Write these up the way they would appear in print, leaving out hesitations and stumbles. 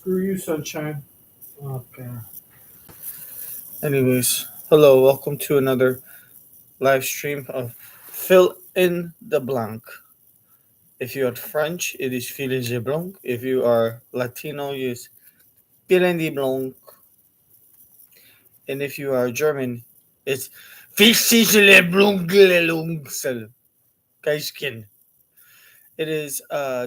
Screw you, sunshine. Okay. Anyways, hello, welcome to another live stream of Fill in the Blanc. If you are French, it is Fill in the Blanc. If you are Latino, use Fill in the Blanc. And if you are German, it's Fill in the Blanc. Geiskin. It is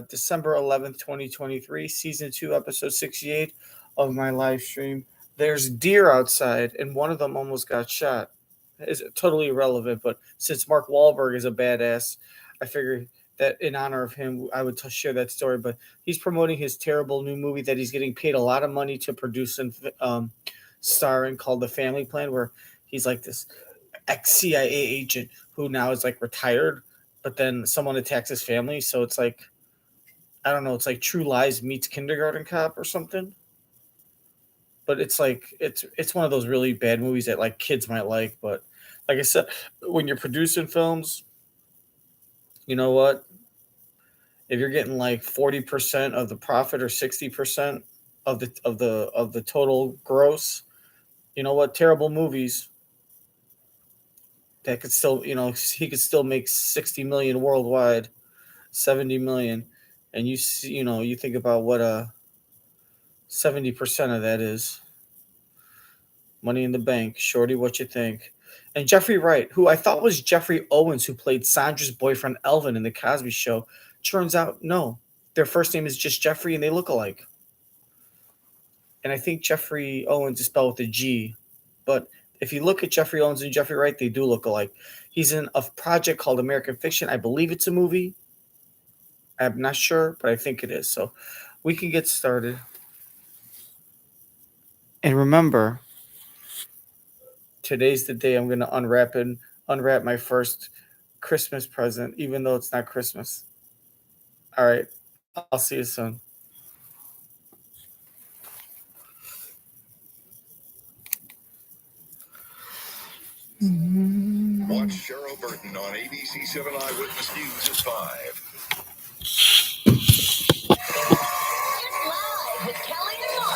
December 11th, 2023, Season 2, Episode 68 of my live stream. There's deer outside, and one of them almost got shot. It's totally irrelevant, but since Mark Wahlberg is a badass, I figured that in honor of him, I would share that story. But he's promoting his terrible new movie that he's getting paid a lot of money to produce and star in, called The Family Plan, where he's like this ex-CIA agent who now is like retired, but then someone attacks his family. So it's like, I don't know, it's like True Lies meets Kindergarten Cop or something. But it's like it's one of those really bad movies that like kids might like. But like I said, when you're producing films, you know what? If you're getting like 40% of the profit or 60% of the total gross, you know what? Terrible movies that could still, he could still make 60 million worldwide, 70 million, and you see, you think about what 70% of that is. Money in the Bank, Shorty, what you think? And Jeffrey Wright, who I thought was Jeffrey Owens, who played Sandra's boyfriend Elvin in The Cosby Show, turns out no. Their first name is just Jeffrey and they look alike. And I think Jeffrey Owens is spelled with a G. But if you look at Jeffrey Owens and Jeffrey Wright, they do look alike. He's in a project called American Fiction. I believe it's a movie. I'm not sure, but I think it is. So we can get started. And remember, today's the day I'm going to unwrap my first Christmas present, even though it's not Christmas. All right. I'll see you soon. Watch Cheryl Burton on ABC 7 Eyewitness News at 5. Live with Kelly Ripa.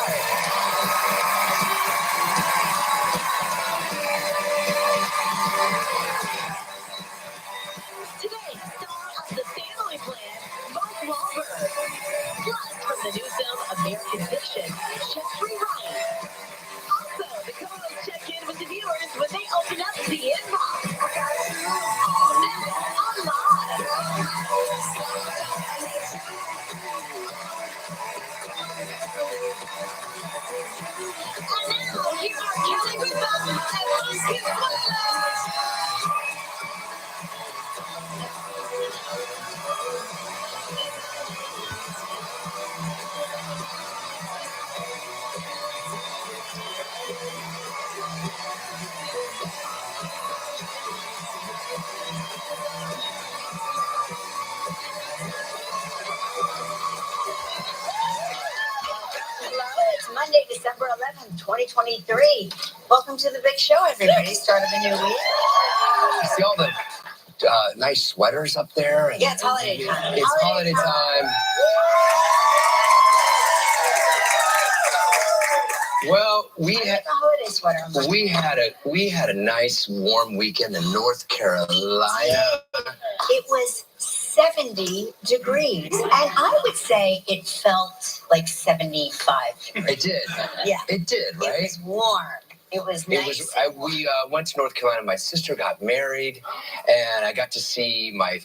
Today, star of The Family Plan, Wahlberg. Plus, from the new film American Fiction, Jeffrey Wright. Also, the co-hosts check in with the viewers when they open up the inbox. All next on And now, here are Kelly Ripa and Redskins spoilers. It's Monday, December 11th, 2023. Welcome to the big show, everybody. Start of a new week. You see all the nice sweaters up there? Yeah, it's holiday time. It's holiday time. Well, we had a holiday sweater. we had a nice warm weekend in North Carolina. It was 70 degrees, and I would say it felt like 75. It did. Yeah. It did, right? It was warm. It was nice. We went to North Carolina. My sister got married, and I got to see my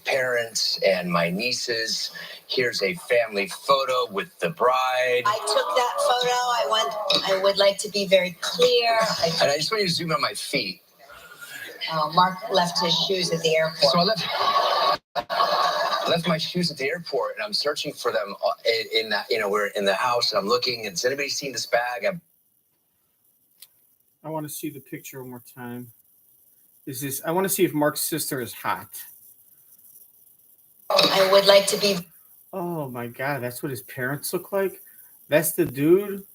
parents and my nieces. Here's a family photo with the bride. I took that photo. I would like to be very clear. And I just want you to zoom in on my feet. Mark left his shoes at the airport. So I left my shoes at the airport, and I'm searching for them in that. We're in the house, and I'm looking. And has anybody seen this bag? I want to see the picture one more time. I want to see if Mark's sister is hot. I would like to be. Oh my God, that's what his parents look like? That's the dude?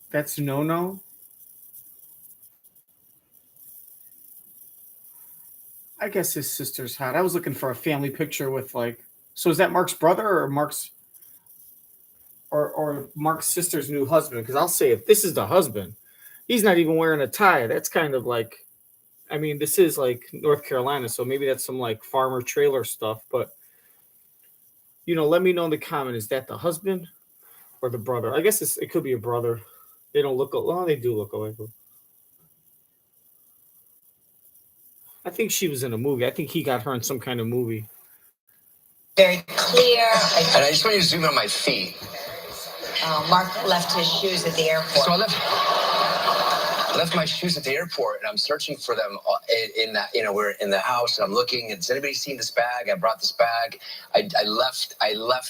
That's no-no? I guess his sister's hot. I was looking for a family picture with like. So is that Mark's brother or Mark's sister's new husband? Because I'll say if this is the husband, he's not even wearing a tie. That's kind of like, I mean, this is like North Carolina, so maybe that's some like farmer trailer stuff. But let me know in the comment, is that the husband or the brother? I guess it could be a brother. They don't look. Well, they do look alike. I think she was in a movie. I think he got her in some kind of movie. Very clear. And I just want you to zoom in on my feet. Mark left his shoes at the airport. So I left my shoes at the airport, and I'm searching for them in that. We're in the house, and I'm looking. Has anybody seen this bag? I brought this bag. I left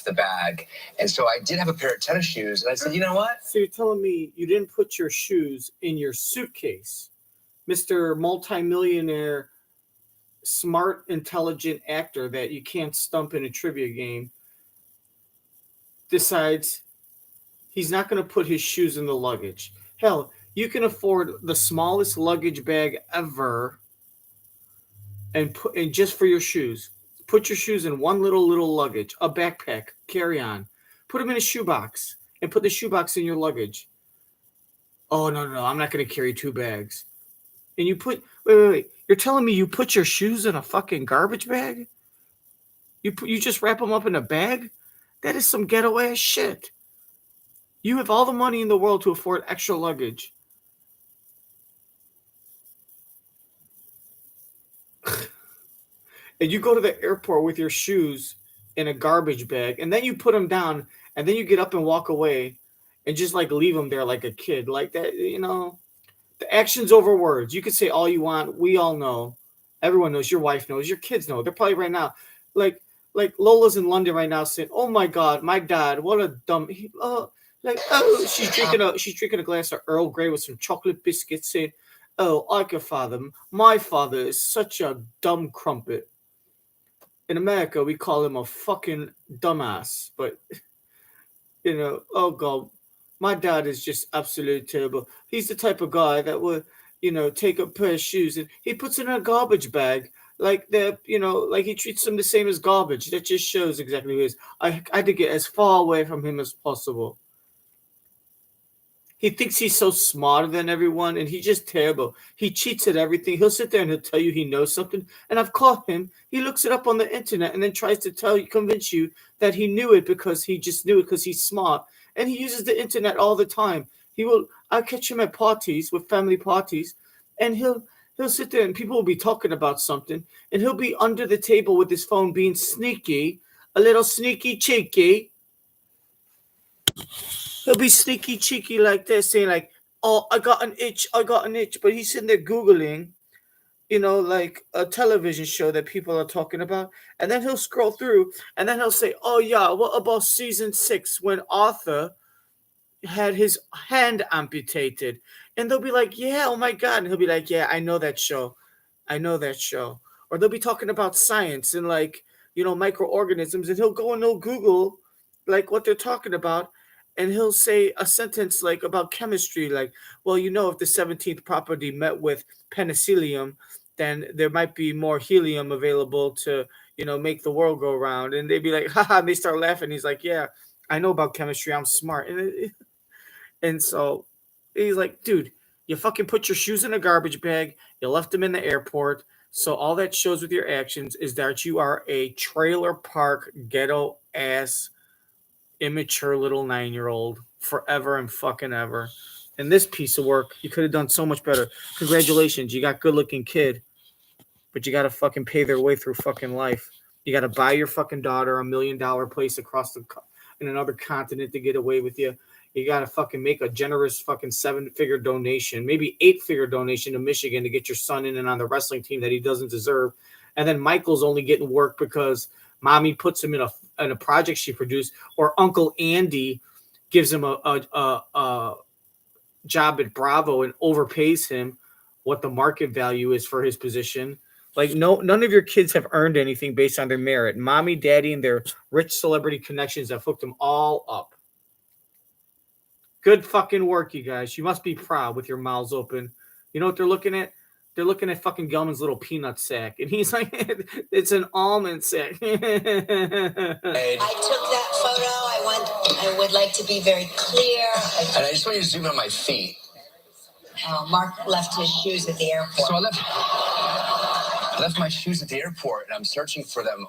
the bag, and so I did have a pair of tennis shoes, and I said, you know what? So you're telling me you didn't put your shoes in your suitcase, Mr. Multimillionaire, smart, intelligent actor that you can't stump in a trivia game, decides he's not going to put his shoes in the luggage. Hell, you can afford the smallest luggage bag ever, and just for your shoes, put your shoes in one little luggage, a backpack, carry on, put them in a shoebox, and put the shoebox in your luggage. Oh no, I'm not going to carry 2 bags. And you put wait. You're telling me you put your shoes in a fucking garbage bag? You just wrap them up in a bag? That is some ghetto ass shit. You have all the money in the world to afford extra luggage. And you go to the airport with your shoes in a garbage bag, and then you put them down, and then you get up and walk away and just like leave them there like a kid. Like that, the actions over words. You can say all you want. We all know. Everyone knows. Your wife knows. Your kids know. They're probably right now, like Lola's in London right now saying, "Oh my God, my dad, what a dumb." She's drinking a glass of Earl Grey with some chocolate biscuits, saying, "Oh, I can fathom. My father is such a dumb crumpet." In America, we call him a fucking dumbass. But oh God. My dad is just absolutely terrible. He's the type of guy that would, take a pair of shoes and he puts it in a garbage bag. Like they're, like he treats them the same as garbage. That just shows exactly who he is. I had to get as far away from him as possible. He thinks he's so smarter than everyone, and he's just terrible. He cheats at everything. He'll sit there and he'll tell you he knows something. And I've caught him. He looks it up on the internet and then tries to convince you that he knew it because he just knew it because he's smart. And he uses the internet all the time. I'll catch him at parties, with family parties, and he'll sit there and people will be talking about something, and he'll be under the table with his phone being sneaky, a little sneaky cheeky. He'll be sneaky cheeky like this, saying like, "Oh, I got an itch. But he's sitting there Googling, like a television show that people are talking about. And then he'll scroll through and then he'll say, "Oh yeah, what about season 6 when Arthur had his hand amputated?" And they'll be like, "Yeah, oh my God." And he'll be like, "Yeah, I know that show. Or they'll be talking about science and like, microorganisms. And he'll go and he'll Google like what they're talking about. And he'll say a sentence like about chemistry, like, "Well, if the 17th property met with penicillium, then there might be more helium available to, make the world go around." And they'd be like, haha, and they start laughing. He's like, "Yeah, I know about chemistry. I'm smart." And so he's like, "Dude, you fucking put your shoes in a garbage bag. You left them in the airport. So all that shows with your actions is that you are a trailer park ghetto ass immature little 9-year-old forever and fucking ever. And this piece of work, you could have done so much better. Congratulations, you got good looking kid, but you got to fucking pay their way through fucking life. You got to buy your fucking daughter $1 million place in another continent to get away with you. You got to fucking make a generous fucking 7-figure donation, maybe 8-figure donation to Michigan to get your son in and on the wrestling team that he doesn't deserve. And then Michael's only getting work because mommy puts him in a project she produced, or Uncle Andy gives him a job at Bravo and overpays him what the market value is for his position. Like, none of your kids have earned anything based on their merit. Mommy, daddy, and their rich celebrity connections have hooked them all up. Good fucking work, you guys. You must be proud with your mouths open. You know what they're looking at? They're looking at fucking Gelman's little peanut sack, and he's like, "It's an almond sack." I took that photo. I would like to be very clear. And I just want you to zoom in on my feet. Mark left his shoes at the airport. So I left my shoes at the airport, and I'm searching for them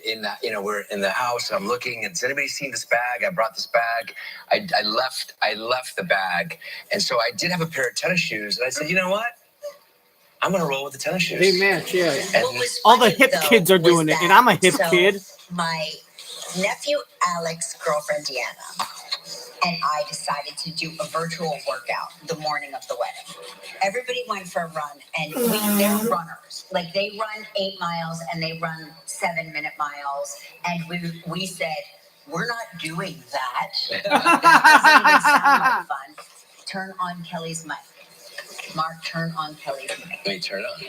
in that, we're in the house, and I'm looking, and has anybody seen this bag? I brought this bag. I left the bag. And so I did have a pair of tennis shoes, and I said, you know what? I'm going to roll with the tennis shoes. They match, yeah. And All the hip kids are doing it, and I'm a hip kid. My nephew Alex's girlfriend Deanna and I decided to do a virtual workout the morning of the wedding. Everybody went for a run, and they're runners. Like, they run 8 miles and they run 7-minute miles. And we said, we're not doing that. That doesn't even sound like fun. Turn on Kelly's mic. Mark, turn on Kelly's mic. let me turn it on.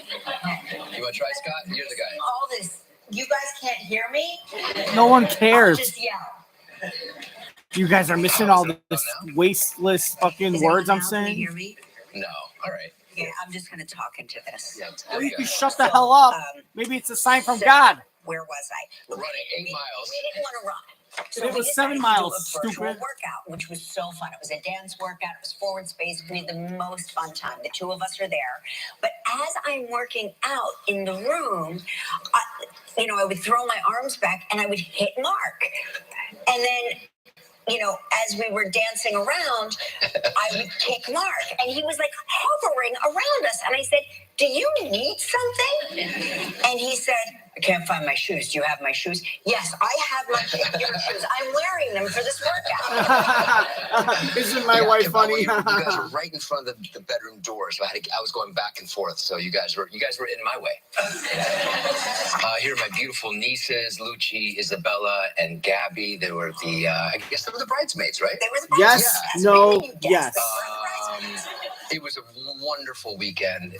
You want to try, Scott? You're the guy. All this, you guys can't hear me? No one I'll cares. just yell. You guys are missing all this wasteless fucking Is words anyone I'm now? Can you saying. hear me? No. All right. Yeah, I'm just going to talk into this. Yeah, Or there you we can go. shut the hell up. Maybe it's a sign from God. Where was I? We're running 8 miles. We didn't want to run. It was we 7 decided miles, to do a virtual stupid. workout, which was so fun. It was a dance workout. It was forward space. We had the most fun time. The two of us are there. But as I'm working out in the room, I would throw my arms back and I would hit Mark. And then, as we were dancing around, I would kick Mark. And he was like hovering around us. And I said, do you need something? And he said, I can't find my shoes. Do you have my shoes? Yes, I have your shoes. I'm wearing them for this workout. Isn't my wife funny? You guys were right in front of the bedroom door, so I was going back and forth. So you guys were in my way. Here are my beautiful nieces, Lucci, Isabella, and Gabby. They were I guess they were the bridesmaids, right? They were the Yes, bridesmaids. no, Really, you guessed. yes. It was a wonderful weekend,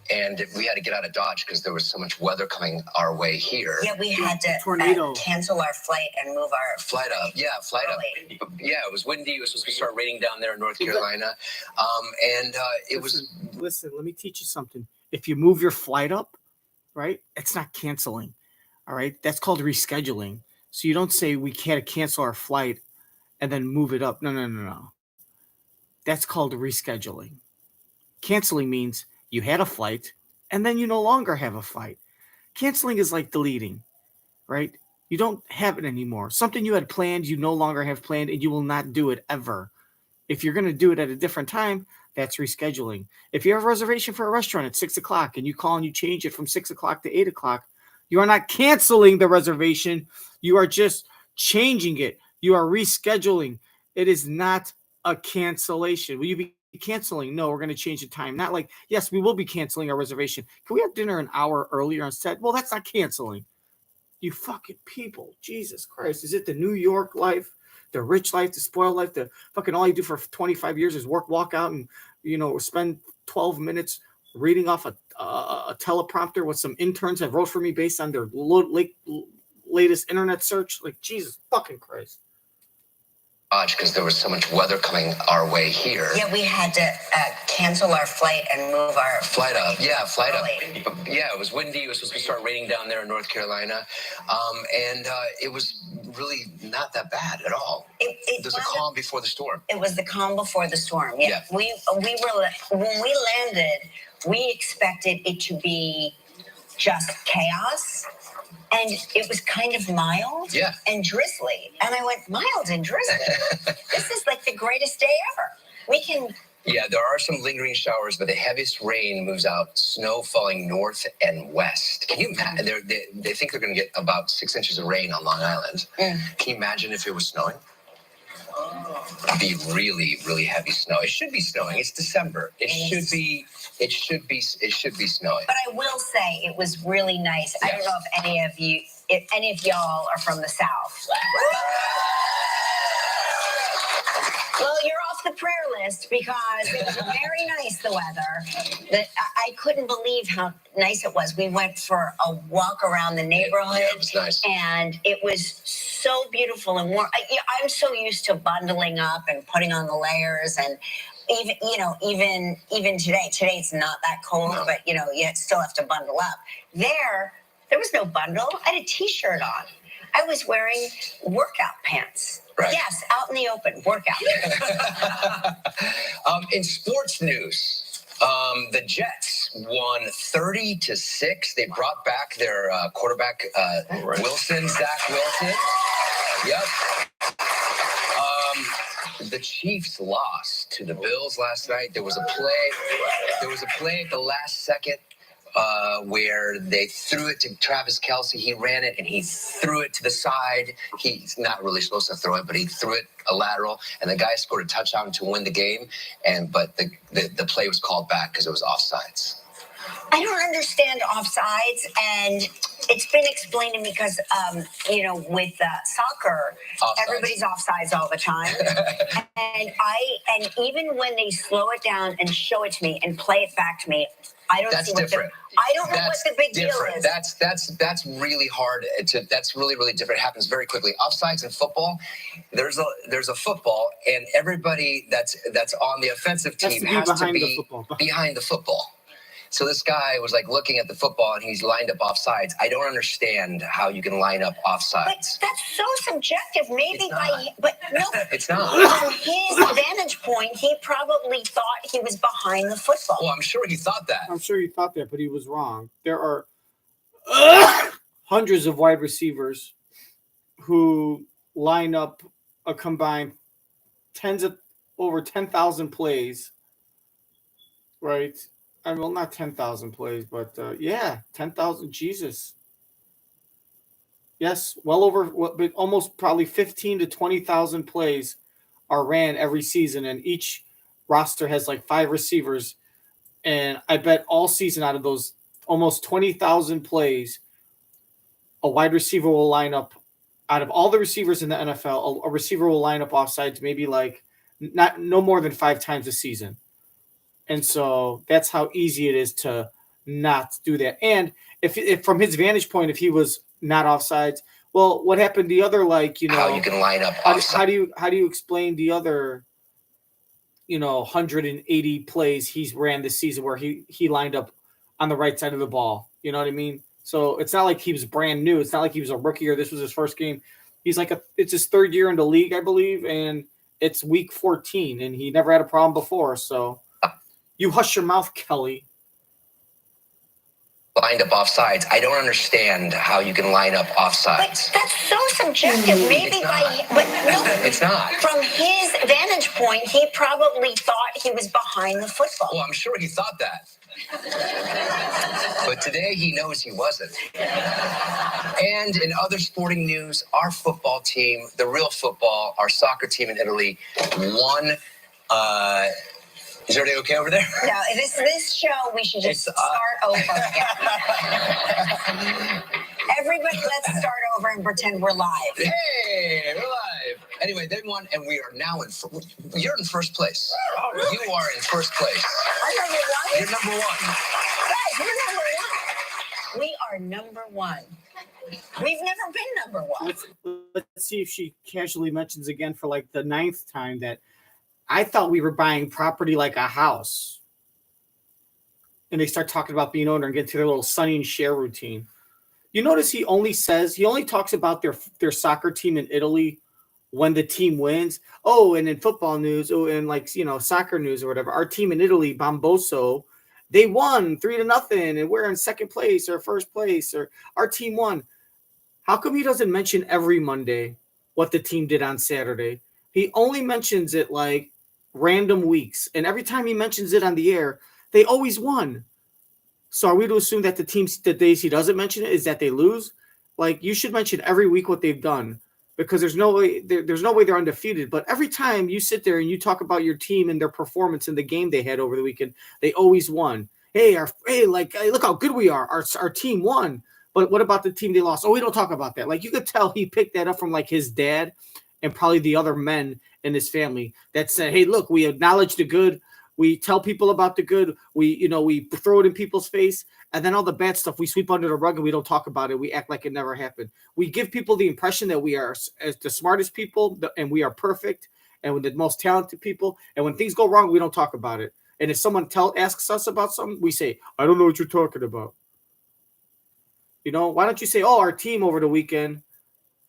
and we had to get out of Dodge because there was so much weather coming our way here. Yeah, we had to Tornado. cancel our flight and move our Flight up. early. Yeah, it was windy. It was supposed to start raining down there in North Carolina. And it was... Listen, let me teach you something. If you move your flight up, right, it's not canceling. All right? That's called rescheduling. So you don't say we can't cancel our flight and then move it up. No. That's called rescheduling. Canceling means you had a flight and then you no longer have a flight. Canceling is like deleting, right? You don't have it anymore. Something you had planned, you no longer have planned, and you will not do it ever. If you're going to do it at a different time, that's rescheduling. If you have a reservation for a restaurant at 6 o'clock and you call and you change it from 6 o'clock to 8 o'clock, you are not canceling the reservation. You are just changing it. You are rescheduling. It is not a cancellation. Will you be canceling? No, we're going to change the time. Not like, yes, we will be canceling our reservation. Can we have dinner an hour earlier instead? Well, that's not canceling. You fucking people. Jesus Christ. Is it the New York life, the rich life, the spoiled life, the fucking all you do for 25 years is walk out and, spend 12 minutes reading off a teleprompter with some interns that wrote for me based on their latest internet search? Like, Jesus fucking Christ. Because there was so much weather coming our way here. Yeah, we had to cancel our flight and move our Flight up. Yeah, flight early. up. Yeah, it was windy. It was supposed to start raining down there in North Carolina. And it was really not that bad at all. There's a calm before the storm. It was the calm before the storm. Yeah. We were, when we landed, we expected it to be just chaos. And it was kind of mild and drizzly. And I went, mild and drizzly? This is like the greatest day ever. We can... Yeah, there are some lingering showers, but the heaviest rain moves out, snow falling north and west. Can you imagine? They think they're going to get about 6 inches of rain on Long Island. Can you imagine if it was snowing? It'd be really, really heavy snow. It should be snowing. It's December. It should be snowing. But I will say it was really nice. Yes. I don't know if any of y'all are from the South. Well, you're off the prayer list because it was very nice, the weather. I couldn't believe how nice it was. We went for a walk around the neighborhood. Yeah, it was nice. And it was so beautiful and warm. I'm so used to bundling up and putting on the layers. And even today. Today it's not that cold, No. but you still have to bundle up. There was no bundle. I had a t-shirt on. I was wearing workout pants. Right. Yes, out in the open, workout. In sports news, the Jets won 30-6. They brought back their quarterback, Wilson, Zach Wilson. Yep. The Chiefs lost to the Bills last night. There was a play at the last second where they threw it to Travis Kelce. He ran it and he threw it to the side. He's not really supposed to throw it, but he threw it a lateral, and the guy scored a touchdown to win the game. But the play was called back because it was offsides. I don't understand offsides, and it's been explained to me because, with soccer, everybody's offsides all the time. and even when they slow it down and show it to me and play it back to me, I don't That's see what different. I don't know what the big deal is. That's really hard. That's really, really different. It happens very quickly. Offsides in football, there's a football, and everybody that's on the offensive team has to be behind the football. So this guy was looking at the football and he's lined up offsides. I don't understand how you can line up offsides. But that's so subjective. Maybe it's not. From his vantage point, he probably thought he was behind the football. Well, I'm sure he thought that. But he was wrong. There are hundreds of wide receivers who line up a combined over 10,000 plays, right? Not 10,000 plays, but 10,000. Jesus. Yes, well over, but almost probably 15 to 20,000 plays are ran every season, and each roster has 5 receivers. And I bet all season out of those almost 20,000 plays, a wide receiver will line up. Out of all the receivers in the NFL, a receiver will line up offsides maybe no more than 5 times a season. And so that's how easy it is to not do that. And if from his vantage point, if he was not offsides, well, what happened the other how you can line up offsides? How do you explain the other 180 plays he's ran this season where he lined up on the right side of the ball? You know what I mean? So it's not like he was brand new. It's not like he was a rookie or this was his first game. He's it's his 3rd year in the league, I believe, and it's week 14, and he never had a problem before. So you hush your mouth, Kelly. Lined up offsides. I don't understand how you can line up offsides. But that's so subjective. Maybe it's not. From his vantage point, he probably thought he was behind the football. Well, I'm sure he thought that. But today he knows he wasn't. And in other sporting news, our football team, the real football, our soccer team in Italy, won. Is everything okay over there? No, this show, we should just start over again. Everybody, let's start over and pretend we're live. Hey, we're live. Anyway, they won, and we are now you're in first place. Oh, really? You are in first place. I'm number 1? You're number 1. Guys, we're number 1. We are number 1. We've never been number 1. Let's see if she casually mentions again for the 9th time that I thought we were buying property like a house. And they start talking about being owner and get to their little Sonny and Cher routine. You notice he only talks about their soccer team in Italy when the team wins. Oh, and in football news, and soccer news or whatever, our team in Italy, Bomboso, they won 3-0, and we're in 2nd place or 1st place, or our team won. How come he doesn't mention every Monday what the team did on Saturday? He only mentions it random weeks, and every time he mentions it on the air, they always won. So are we to assume that the days he doesn't mention it is that they lose? You should mention every week what they've done, because there's no way they're undefeated. But every time you sit there and you talk about your team and their performance in the game they had over the weekend, they always won. Hey, look how good we are. Our team won. But what about the team they lost? Oh, we don't talk about that. You could tell he picked that up from his dad and probably the other men in his family that said, hey, look, we acknowledge the good. We tell people about the good. We throw it in people's face. And then all the bad stuff, we sweep under the rug and we don't talk about it. We act like it never happened. We give people the impression that we are as the smartest people and we are perfect. and with the most talented people. And when things go wrong, we don't talk about it. And if someone asks us about something, we say, I don't know what you're talking about. You know, why don't you say, oh, our team over the weekend,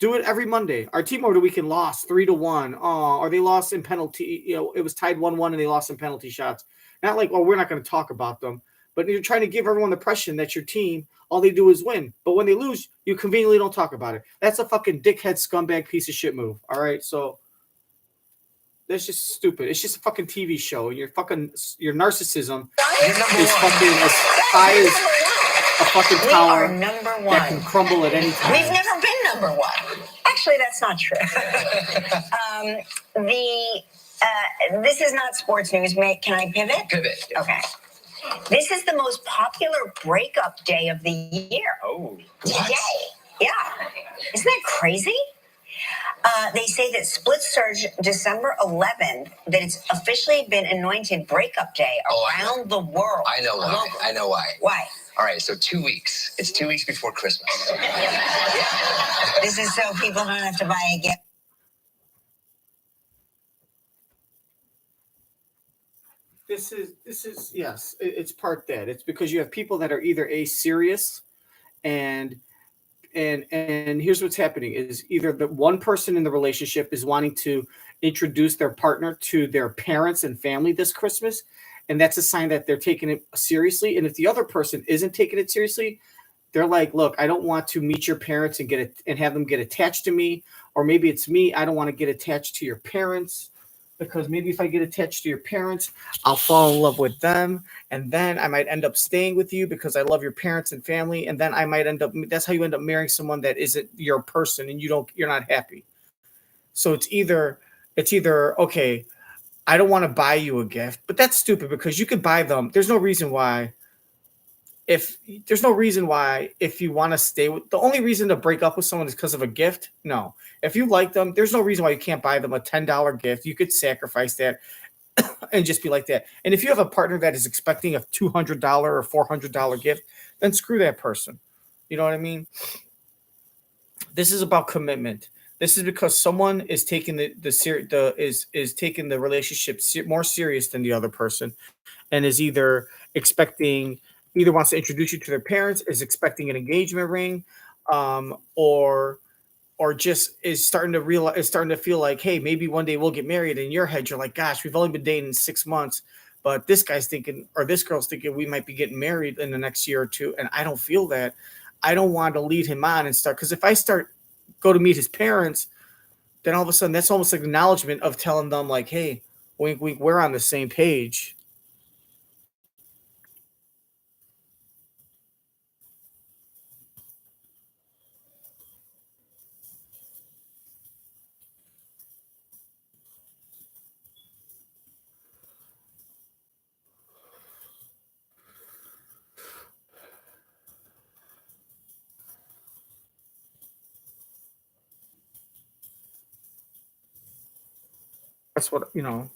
do it every Monday. Our team over the weekend lost 3-1. Oh, or they lost in penalty. You know, it was tied 1-1 and they lost in penalty shots. Not like, well, we're not going to talk about them. But you're trying to give everyone the impression that your team, all they do is win. But when they lose, you conveniently don't talk about it. That's a fucking dickhead scumbag piece of shit move. All right, so that's just stupid. It's just a fucking TV show. Your narcissism is fucking as high as a fucking tower that can crumble at any time. We've never been number one. Actually, that's not true. This is not sports news. Can I pivot? Pivot. Okay. This is the most popular breakup day of the year. Oh, today. what? Yeah. Isn't that crazy? They say that split surge December 11th, that it's officially been anointed breakup day around the world. I know why. I know why. Why? All right, so 2 weeks. It's 2 weeks before Christmas. This is so people don't have to buy a gift. This is yes, it's part that. It's because you have people that are either serious and here's what's happening is either the one person in the relationship is wanting to introduce their partner to their parents and family this Christmas, and that's a sign that they're taking it seriously. And if the other person isn't taking it seriously, they're like, look, I don't want to meet your parents and have them get attached to me. Or maybe it's me, I don't want to get attached to your parents, because maybe if I get attached to your parents, I'll fall in love with them. And then I might end up staying with you because I love your parents and family. And then I might that's how you end up marrying someone that isn't your person and you're not happy. So it's either, okay, I don't want to buy you a gift, but that's stupid because you could buy them. There's no reason why if you want to stay with, the only reason to break up with someone is because of a gift. No, if you like them, there's no reason why you can't buy them a $10 gift. You could sacrifice that and just be like that. And if you have a partner that is expecting a $200 or $400 gift, then screw that person. You know what I mean? This is about commitment. This is because someone is taking is taking the relationship more serious than the other person, and is either wants to introduce you to their parents, is expecting an engagement ring, or just is starting to feel like, hey, maybe one day we'll get married. In your head, you're like, gosh, we've only been dating 6 months, but this guy's thinking, or this girl's thinking, we might be getting married in the next year or two, and I don't feel that. I don't want to lead him on and start, because if I go to meet his parents, then all of a sudden that's almost like acknowledgement of telling them like, hey, wink, wink, we're on the same page. That's what, because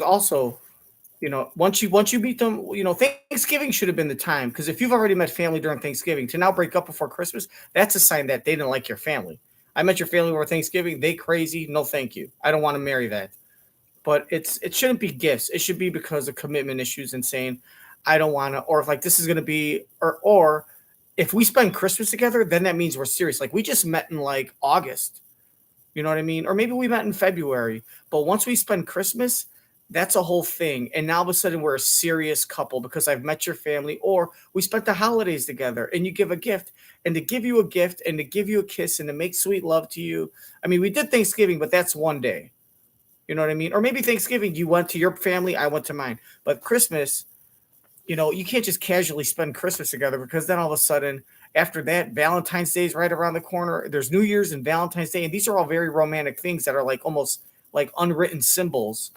also, once you meet them, Thanksgiving should have been the time, because if you've already met family during Thanksgiving, to now break up before Christmas, that's a sign that they didn't like your family. I met your family over Thanksgiving, they crazy, no thank you. I don't want to marry that. But it shouldn't be gifts. It should be because of commitment issues and saying, I don't want to, or if like this is going to be, or if we spend Christmas together, then that means we're serious. Like we just met in like August. You know what I mean? Or maybe we met in February, but once we spend Christmas, that's a whole thing. And now all of a sudden we're a serious couple because I've met your family, or we spent the holidays together and you give a gift, and to give you a gift and to give you a kiss and to make sweet love to you. I mean, we did Thanksgiving, but that's one day. You know what I mean? Or maybe Thanksgiving, you went to your family, I went to mine. But Christmas, you can't just casually spend Christmas together, because then all of a sudden, after that, Valentine's Day is right around the corner. There's New Year's and Valentine's Day. And these are all very romantic things that are like almost like unwritten symbols.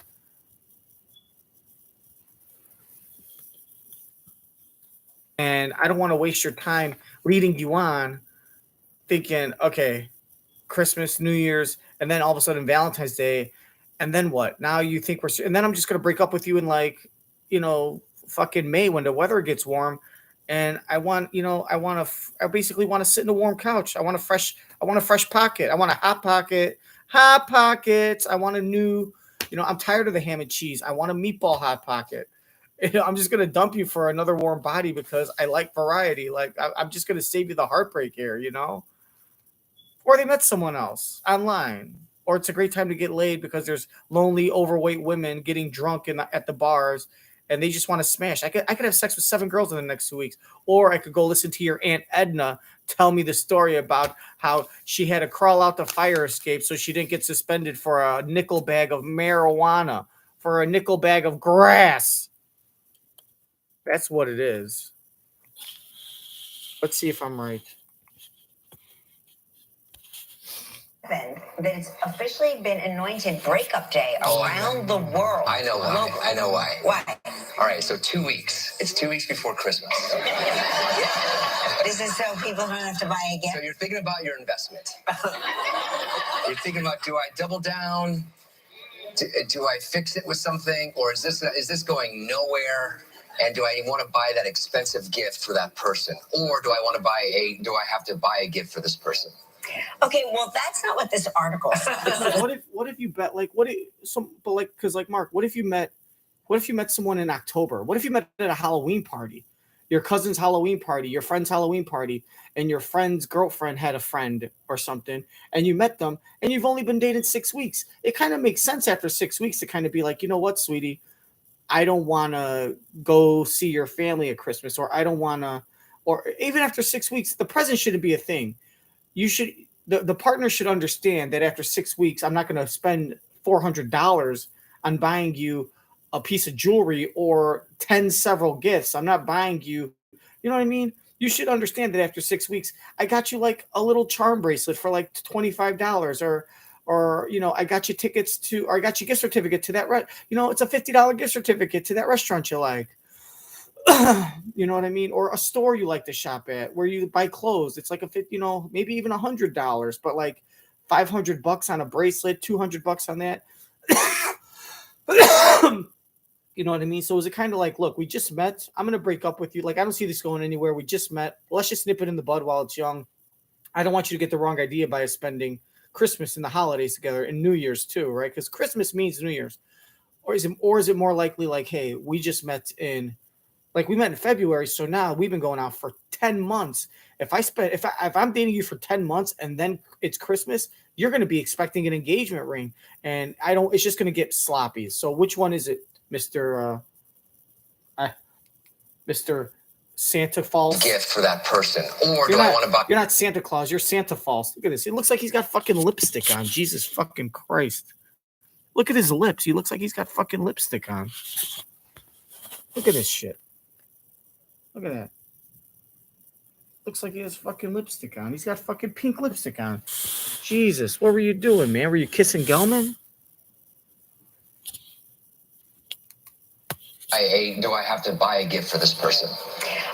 And I don't want to waste your time leading you on thinking, okay, Christmas, New Year's, and then all of a sudden Valentine's Day. And then what? Now you think and then I'm just going to break up with you in like, fucking May when the weather gets warm. And I basically want to sit in a warm couch. I want a fresh pocket. I want a hot pocket. Hot Pockets. I want a new, I'm tired of the ham and cheese. I want a meatball Hot Pocket. I'm just going to dump you for another warm body because I like variety. Like, I'm just going to save you the heartbreak here, Or they met someone else online. Or it's a great time to get laid because there's lonely, overweight women getting drunk at the bars and they just want to smash. I could have sex with 7 girls in the next 2 weeks. Or I could go listen to your Aunt Edna tell me the story about how she had to crawl out the fire escape so she didn't get suspended for a nickel bag of marijuana, for a nickel bag of grass. That's what it is. Let's see if I'm right. That it's officially been anointed breakup day around the world. I know why. I know why. Why? All right, so 2 weeks. It's 2 weeks before Christmas. This is so people don't have to buy a gift. So you're thinking about your investment. You're thinking about, do I double down? Do I fix it with something? Or is this going nowhere? And do I want to buy that expensive gift for that person? Or do I have to buy a gift for this person? Okay, well, that's not what this article says. What if you bet Mark, what if you met someone in October? What if you met at a Halloween party? Your cousin's Halloween party, your friend's Halloween party, and your friend's girlfriend had a friend or something, and you met them, and you've only been dating 6 weeks. It kind of makes sense after 6 weeks to kind of be like, you know what, sweetie, I don't want to go see your family at Christmas, or I don't want to, or even after 6 weeks, the present shouldn't be a thing. The partner should understand that after 6 weeks, I'm not going to spend $400 on buying you a piece of jewelry or 10 several gifts. I'm not buying you, you know what I mean? You should understand that after 6 weeks, I got you like a little charm bracelet for like $25 or I got you tickets to, or I got you gift certificate to that, it's a $50 gift certificate to that restaurant you like. You know what I mean? Or a store you like to shop at where you buy clothes. It's like maybe even $100, but like $500 on a bracelet, $200 on that. You know what I mean? So is it kind of like, look, we just met. I'm going to break up with you. Like, I don't see this going anywhere. We just met. Let's just nip it in the bud while it's young. I don't want you to get the wrong idea by us spending Christmas and the holidays together and New Year's too, right? Because Christmas means New Year's. Or is it more likely like, hey, we just met we met in February, so now we've been going out for 10 months. If I'm dating you for 10 months and then it's Christmas, you're going to be expecting an engagement ring, and it's just going to get sloppy. So which one is it, Mr. Santa False? Gift for that person, or I want to buy? You're not Santa Claus. You're Santa False. Look at this. It looks like he's got fucking lipstick on. Jesus fucking Christ! Look at his lips. He looks like he's got fucking lipstick on. Look at this shit. Look at that. Looks like he has fucking lipstick on. He's got fucking pink lipstick on. Jesus, what were you doing, man? Were you kissing Gelman? Do I have to buy a gift for this person?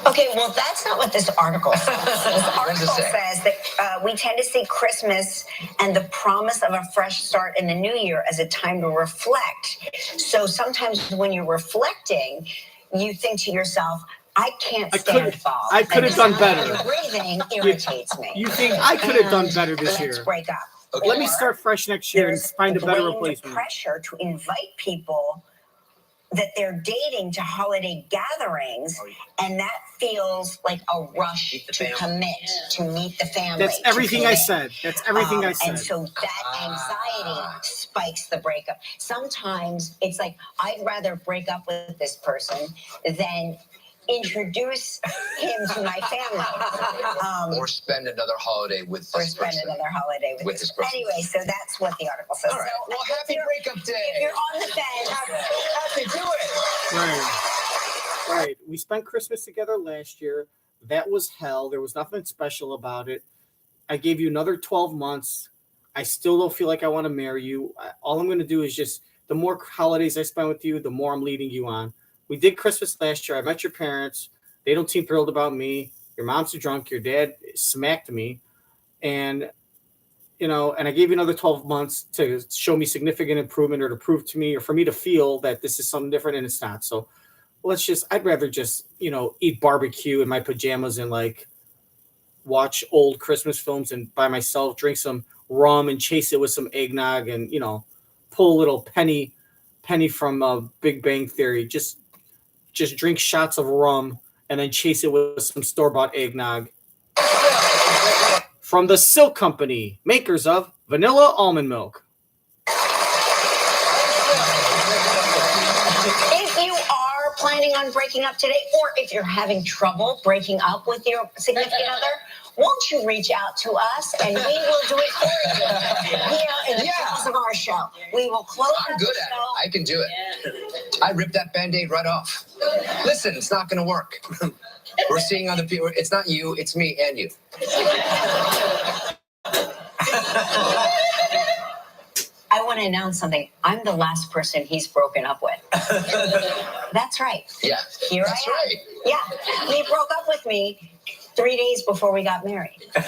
Okay, well, that's not what this article says. This article says that we tend to see Christmas and the promise of a fresh start in the new year as a time to reflect. So sometimes when you're reflecting, you think to yourself, I can't stand fall. I could have done better. Your breathing irritates me. You think I could have done better this year? Let's break up. Okay. Let me start fresh next year and find a better replacement. Pressure to invite people that they're dating to holiday gatherings, and that feels like a rush to commit, to meet the family. That's everything I said. That's everything I said. And so that anxiety spikes the breakup. Sometimes it's like, I'd rather break up with this person than introduce him to my family. Or spend another holiday with this person. Or spend another holiday with this person. Anyway, so that's what the article says. All right. So well, happy breakup day. If you're on the fence, happy do it. Right. We spent Christmas together last year. That was hell. There was nothing special about it. I gave you another 12 months. I still don't feel like I want to marry you. All I'm going to do is just, the more holidays I spend with you, the more I'm leading you on. We did Christmas last year. I met your parents. They don't seem thrilled about me. Your mom's a drunk. Your dad smacked me. And, and I gave you another 12 months to show me significant improvement or to prove to me or for me to feel that this is something different, and it's not. So I'd rather just, eat barbecue in my pajamas and watch old Christmas films and by myself, drink some rum and chase it with some eggnog, and pull a little Penny from Big Bang Theory. Just drink shots of rum and then chase it with some store-bought eggnog. From the Silk Company, makers of vanilla almond milk. If you are planning on breaking up today, or if you're having trouble breaking up with your significant other, won't you reach out to us and we will do it for you here in the course of our show. We will close I'm out good the at show. it. I can do it. I ripped that Band-Aid right off. Listen, it's not going to work. We're seeing other people. It's not you. It's me and you. I want to announce something. I'm the last person he's broken up with. That's right. Yeah. Here That's I am. right. Yeah. He broke up with me 3 days before we got married. How'd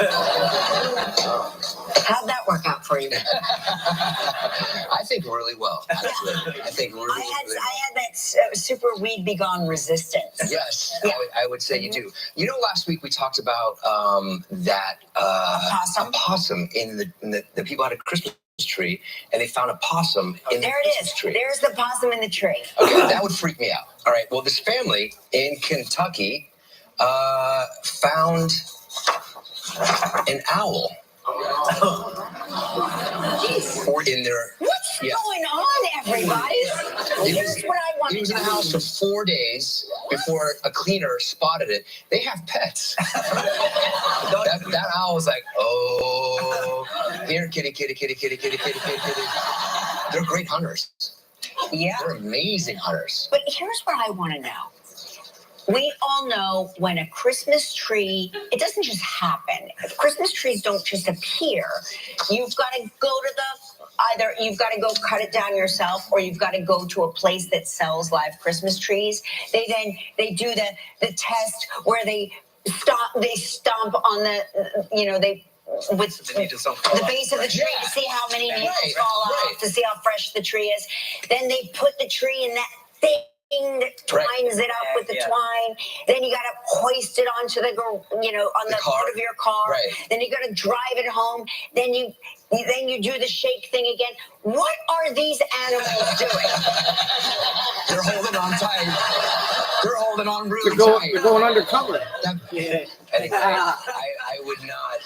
that work out for you? I think really well. Actually. I think really, I had really that super weed be gone resistance. Yes, Yeah. I would say you do. You know, last week we talked about that possum in the people had a Christmas tree, and they found a possum in the There it Christmas is. tree. There's the possum in the tree. Okay, that would freak me out. All right, well, this family in Kentucky found an owl in their... What's going on, everybody? Here's what I want He was to in the know. house for 4 days before a cleaner spotted it. They have pets. that owl was like, oh, here, kitty, kitty, kitty, kitty, kitty, kitty, kitty, kitty. They're great hunters. Yeah. They're amazing hunters. But here's what I want to know. We all know when a Christmas tree, it doesn't just happen. Christmas trees don't just appear. You've got to go to either you've got to go cut it down yourself, or you've got to go to a place that sells live Christmas trees. They do the test where they stomp on with the base of the tree to see how many needles fall off, to see how fresh the tree is. Then they put the tree in that thing that twines it up with the twine. Then you got to hoist it onto the on the hood of your car. Right. Then you got to drive it home. Then you do the shake thing again. What are these animals doing? They're holding on tight. They're holding on really tight. They're going undercover. Anyway, I would not.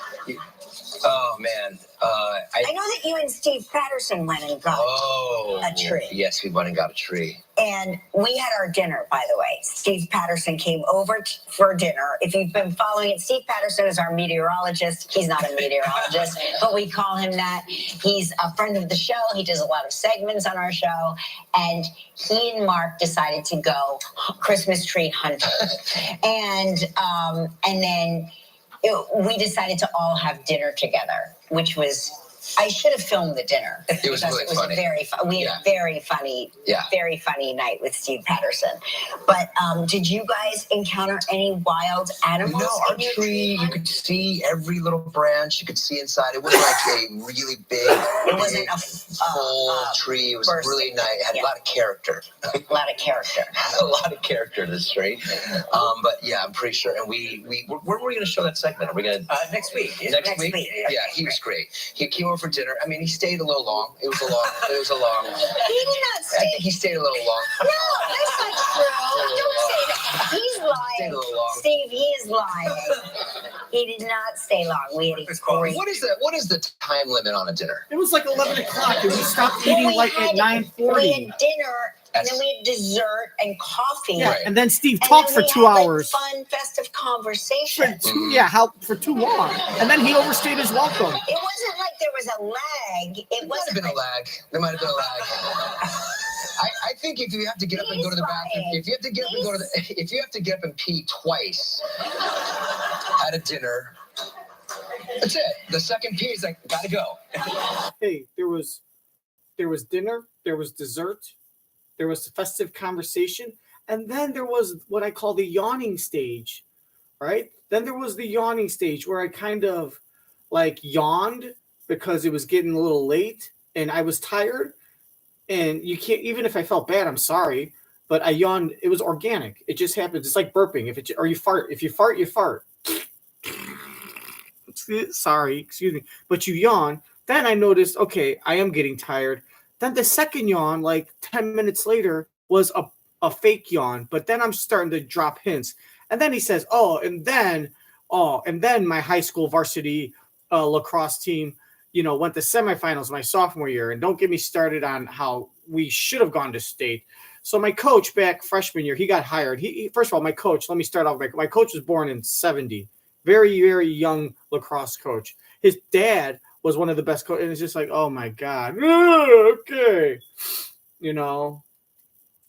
Oh man. I know that you and Steve Patterson went and got a tree. Yes, we went and got a tree. And we had our dinner, by the way. Steve Patterson came over for dinner. If you've been following it, Steve Patterson is our meteorologist. He's not a meteorologist, but we call him that. He's a friend of the show. He does a lot of segments on our show. And he and Mark decided to go Christmas tree hunting. And then we decided to all have dinner together, which was... I should have filmed the dinner. It was really funny. We had a very funny night with Steve Patterson. But did you guys encounter any wild animals? No, our tree, you could see every little branch. You could see inside. It wasn't like a really big, it wasn't a full tree. It was really nice. It had a lot of character. A lot of character. A lot of character, this tree. But yeah, I'm pretty sure. And where were we going to show that segment? Are we going to next week? Next week? Yeah, he was great. He came over for dinner. I mean, he stayed a little long. It was a long. He did not stay. I think he stayed a little long. No, that's not true. Don't say that. He's lying. Stayed a little long. Steve, he is lying. He did not stay long. We had a great... What is the time limit on a dinner? It was like 11 o'clock, and we stopped eating at We 9:40. had dinner, and then we had dessert and coffee. Yeah, Right. and then Steve And talked then for we 2 had, hours. Fun, festive conversation. For too long. And then he overstayed his welcome. It wasn't like there was a lag. It There might have wasn't been a like... lag. There might have been a lag. I think if you have to get up and go to the bathroom, if you have to get up and pee twice at a dinner, that's it. The second pee is like, gotta go. Hey, there was dinner, there was dessert, there was festive conversation, and then there was what I call the yawning stage, right? Then there was the yawning stage where I kind of like yawned because it was getting a little late and I was tired. And you can't, even if I felt bad, I'm sorry, but I yawned. It was organic. It just happens. It's like burping. You fart. If you fart, you fart. Sorry, excuse me. But you yawn. Then I noticed, okay, I am getting tired. Then the second yawn, like 10 minutes later, was a fake yawn. But then I'm starting to drop hints. And then he says, and then my high school varsity lacrosse team, went to semifinals my sophomore year. And don't get me started on how we should have gone to state. So my coach back freshman year, he got hired. First of all, my coach, let me start off. My coach was born in 1970. Very, very young lacrosse coach. His dad was one of the best coaches. And it's just like, oh my God. Okay.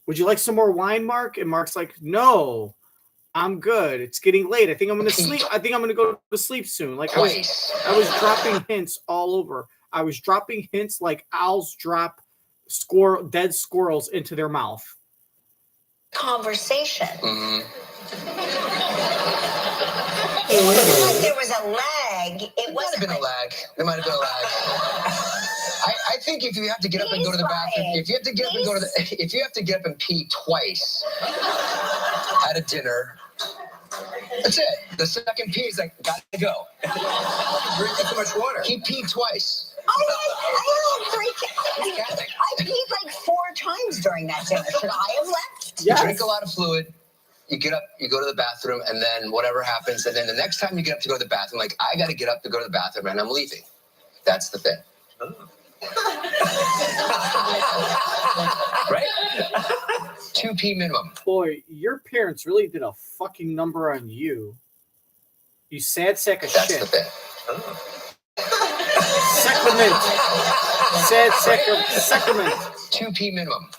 Would you like some more wine, Mark? And Mark's like, no, I'm good. It's getting late. I think I'm going to sleep. I think I'm going to go to sleep soon. Like I was dropping hints all over. I was dropping hints like owls drop dead squirrels into their mouth. Conversation. Mm-hmm. It wasn't like there was a lag. There might have been a lag. I think if you have to get up and go to the bathroom, if you have to get up and pee twice at a dinner, that's it. The second pee is like, gotta go. Drinking too much water. He peed twice. I had 3 I peed like 4 times during that dinner. Should I have left? You drink a lot of fluid. You get up, you go to the bathroom, and then whatever happens, and then the next time you get up to go to the bathroom, like, I got to get up to go to the bathroom, and I'm leaving. That's the thing. Right? 2 pee minimum. Boy, your parents really did a fucking number on you. You sad sack of shit. That's the thing. Sacrament. Sad sack of sacrament. 2 pee minimum.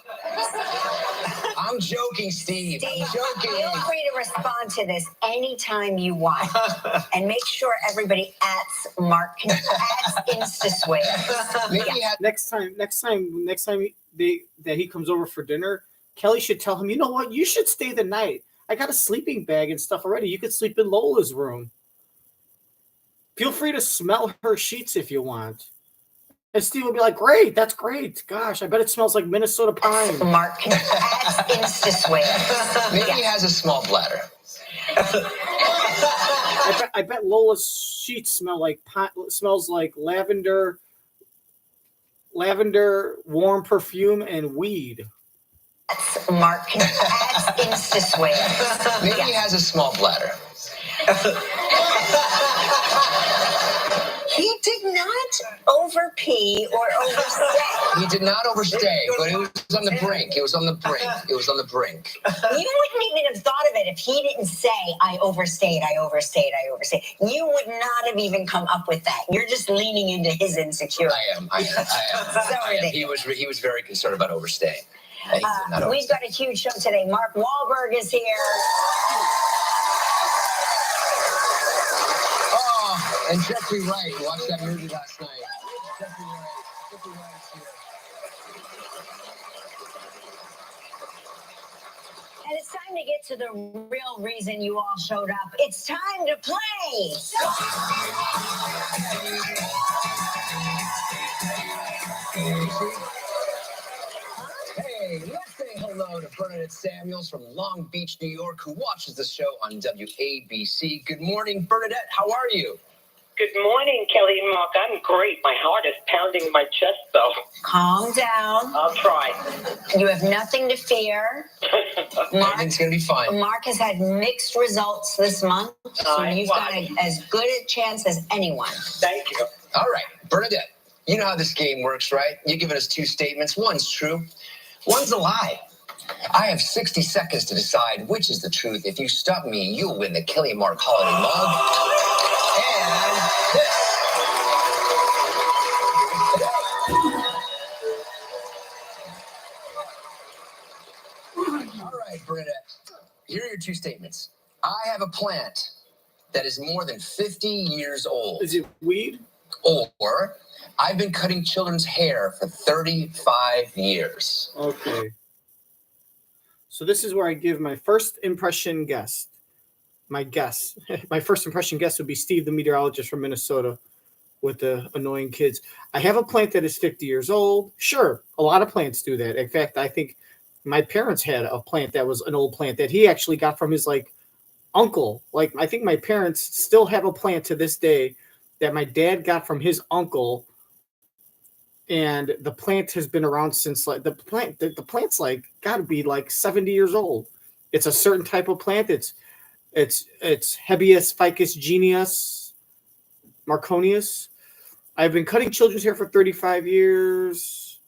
I'm joking, Steve. I'm joking. Feel free to respond to this anytime you want. And make sure everybody Mark InstaSwear. Next time that he comes over for dinner, Kelly should tell him, you know what, you should stay the night. I got a sleeping bag and stuff already. You could sleep in Lola's room. Feel free to smell her sheets if you want. And Steve will be like, great, that's great. Gosh, I bet it smells like Minnesota pine. Mark InstaSwear. Maybe he has a small bladder. I bet Lola's sheets smells like lavender, warm perfume, and weed. Mark InstaSwear. Maybe he has a small bladder. He did not overpee or overstay. He did not overstay, but it was on the brink. It was on the brink. You wouldn't even have thought of it if he didn't say, I overstayed. You would not have even come up with that. You're just leaning into his insecurity. I am. He was very concerned about overstaying. We've got a huge show today. Mark Wahlberg is here. And Jeffrey Wright watched that movie last night. Jeffrey Wright's here. And it's time to get to the real reason you all showed up. It's time to play. Hey, let's say hello to Bernadette Samuels from Long Beach, New York, who watches the show on WABC. Good morning, Bernadette. How are you? Good morning, Kelly and Mark. I'm great. My heart is pounding in my chest, though. Calm down. I'll try. You have nothing to fear. Everything's going to be fine. Mark has had mixed results this month, so you've got as good a chance as anyone. Thank you. All right, Bernadette, you know how this game works, right? You're giving us 2 statements. One's true, one's a lie. I have 60 seconds to decide which is the truth. If you stop me, you'll win the Kelly and Mark Holiday Mug. All right, Bernadette, here are your 2 statements. I have a plant that is more than 50 years old. Is it weed? Or I've been cutting children's hair for 35 years. Okay. So this is where I give my first impression guess. My first impression guess would be Steve, the meteorologist from Minnesota, with the annoying kids. I have a plant that is 50 years old. Sure, a lot of plants do that. In fact, I think my parents had a plant that was an old plant that he actually got from his uncle. I think my parents still have a plant to this day that my dad got from his uncle and the plant has been around since like the plant's like got to be like 70 years old. It's a certain type of plant. It's Hebius ficus genius marconius. I've been cutting children's hair for 35 years.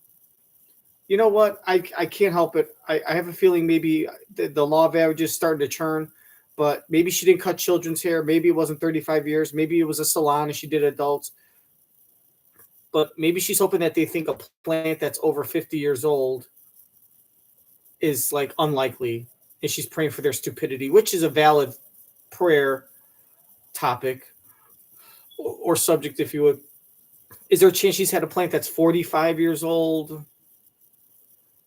You know what? I can't help it. I have a feeling maybe the law of averages is starting to churn, but maybe she didn't cut children's hair. Maybe it wasn't 35 years. Maybe it was a salon and she did adults. But maybe she's hoping that they think a plant that's over 50 years old is like unlikely. And she's praying for their stupidity, which is a valid prayer topic or subject, if you would. Is there a chance she's had a plant that's 45 years old?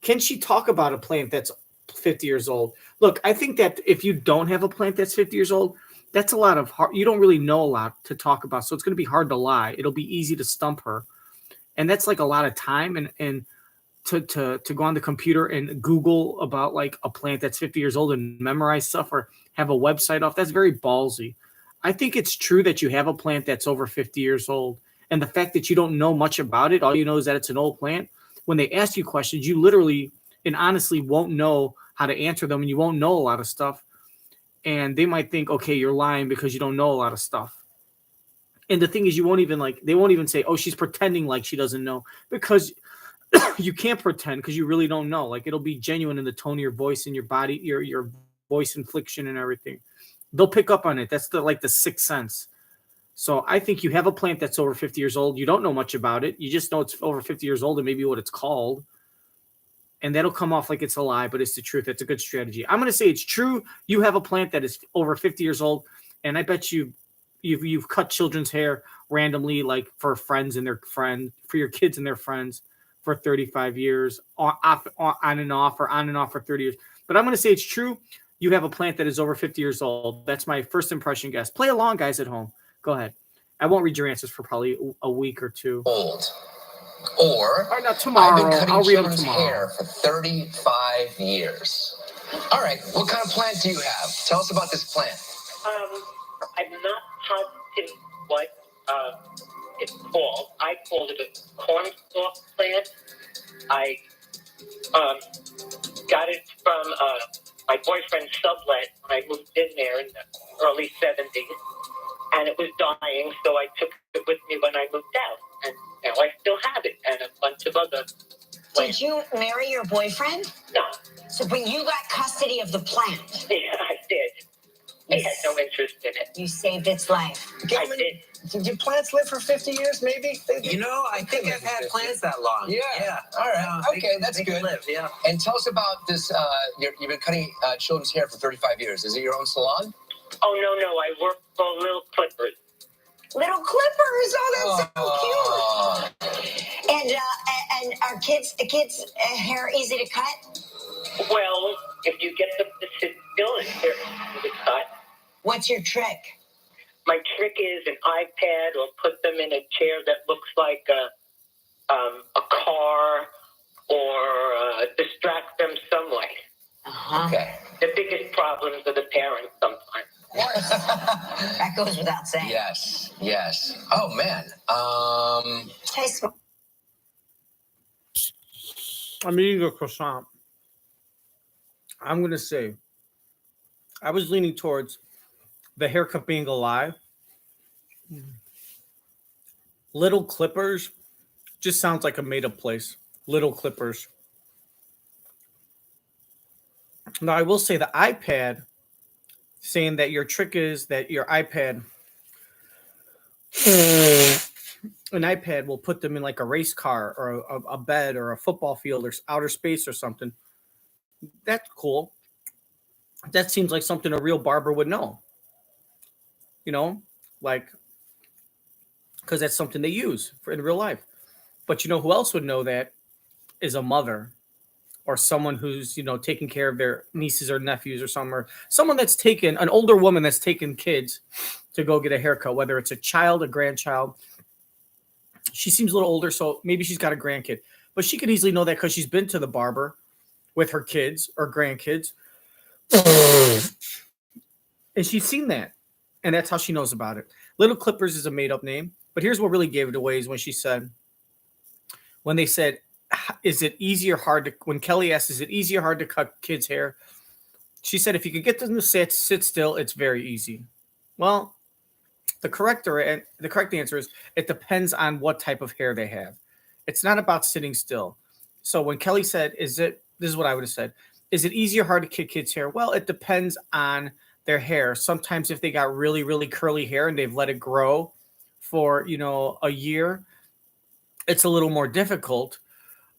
Can she talk about a plant that's 50 years old? Look, I think that if you don't have a plant that's 50 years old, that's a lot of hard. You don't really know a lot to talk about. So it's going to be hard to lie. It'll be easy to stump her. And that's like a lot of time and to go on the computer and Google about like a plant that's 50 years old and memorize stuff or have a website off. That's very ballsy. I think it's true that you have a plant that's over 50 years old. And the fact that you don't know much about it, all you know is that it's an old plant. When they ask you questions, you literally and honestly won't know how to answer them and you won't know a lot of stuff. And they might think, okay, you're lying because you don't know a lot of stuff. And the thing is, they won't even say, oh, she's pretending like she doesn't know, because you can't pretend because you really don't know. Like, it'll be genuine in the tone of your voice and your body, your voice inflection and everything. They'll pick up on it. That's the sixth sense. So I think you have a plant that's over 50 years old. You don't know much about it. You just know it's over 50 years old and maybe what it's called. And that'll come off like it's a lie, but it's the truth. That's a good strategy. I'm going to say it's true. You have a plant that is over 50 years old. And I bet you've cut children's hair randomly, like for friends and their friends, for your kids and their friends for 35 years, on and off for 30 years. But I'm going to say it's true. You have a plant that is over 50 years old. That's my first impression guess. Play along, guys, at home. Go ahead. I won't read your answers for probably a week or two. Old. Or not tomorrow. I've been cutting I'll read them children's tomorrow. hair for 35 years. All right, what kind of plant do you have? Tell us about this plant. I'm not positive what it's called. I called it a cornstalk plant. I got it from my boyfriend's sublet when I moved in there in the early 70s. And it was dying, so I took it with me when I moved out. And now I still have it, and a bunch of other plants. Did you marry your boyfriend? No. So, but you got custody of the plant. Yeah, I did. He had no interest in it. You saved its life. I did. Do plants live for 50 years, maybe? You know, I think I've had plants that long. Yeah. All right. Okay, that's good. Live, yeah. And tell us about this. You've been cutting children's hair for 35 years. Is it your own salon? Oh, no. I work for Little Clippers. Little Clippers. Oh, that's so cute. And are kids' hair easy to cut? Well, if you get them to sit still and they're easy to cut. What's your trick? My trick is an iPad or put them in a chair that looks like a car or distract them some way. Uh-huh. Okay. The biggest problems are the parents sometimes. Of course. That goes without saying. Yes. Oh, man. Tastes. I'm eating a croissant. I'm going to say I was leaning towards the haircut being a lie. Little Clippers just sounds like a made-up place. Little Clippers. Now, I will say the iPad, saying that your trick is that your iPad, an iPad will put them in like a race car or a bed or a football field or outer space or something. That's cool. That seems like something a real barber would know. You know, like, because that's something they use in real life. But you know who else would know that is a mother or someone who's, taking care of their nieces or nephews or someone that's taken, an older woman that's taken kids to go get a haircut, whether it's a child, a grandchild. She seems a little older, so maybe she's got a grandkid. But she could easily know that because she's been to the barber with her kids or grandkids. And she's seen that. And that's how she knows about it. Little Clippers is a made-up name. But here's what really gave it away is when she said, when they said, is it easy or hard to, when Kelly asked, is it easy or hard to cut kids' hair? She said, if you can get them to sit still, it's very easy. Well, the correct answer is it depends on what type of hair they have. It's not about sitting still. So when Kelly said, this is what I would have said. Is it easy or hard to cut kids' hair? Well, it depends on their hair. Sometimes if they got really, really curly hair and they've let it grow for, a year, it's a little more difficult.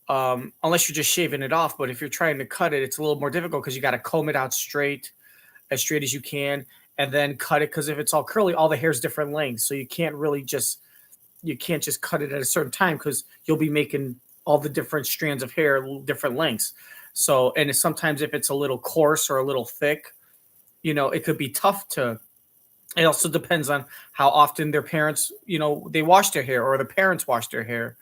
Unless you're just shaving it off. But if you're trying to cut it, it's a little more difficult because you got to comb it out straight as you can, and then cut it. Because if it's all curly, all the hair's different lengths. So you can't just cut it at a certain time because you'll be making all the different strands of hair different lengths. So, and sometimes if it's a little coarse or a little thick, it could be tough to. It also depends on how often their parents, they wash their hair or the parents wash their hair.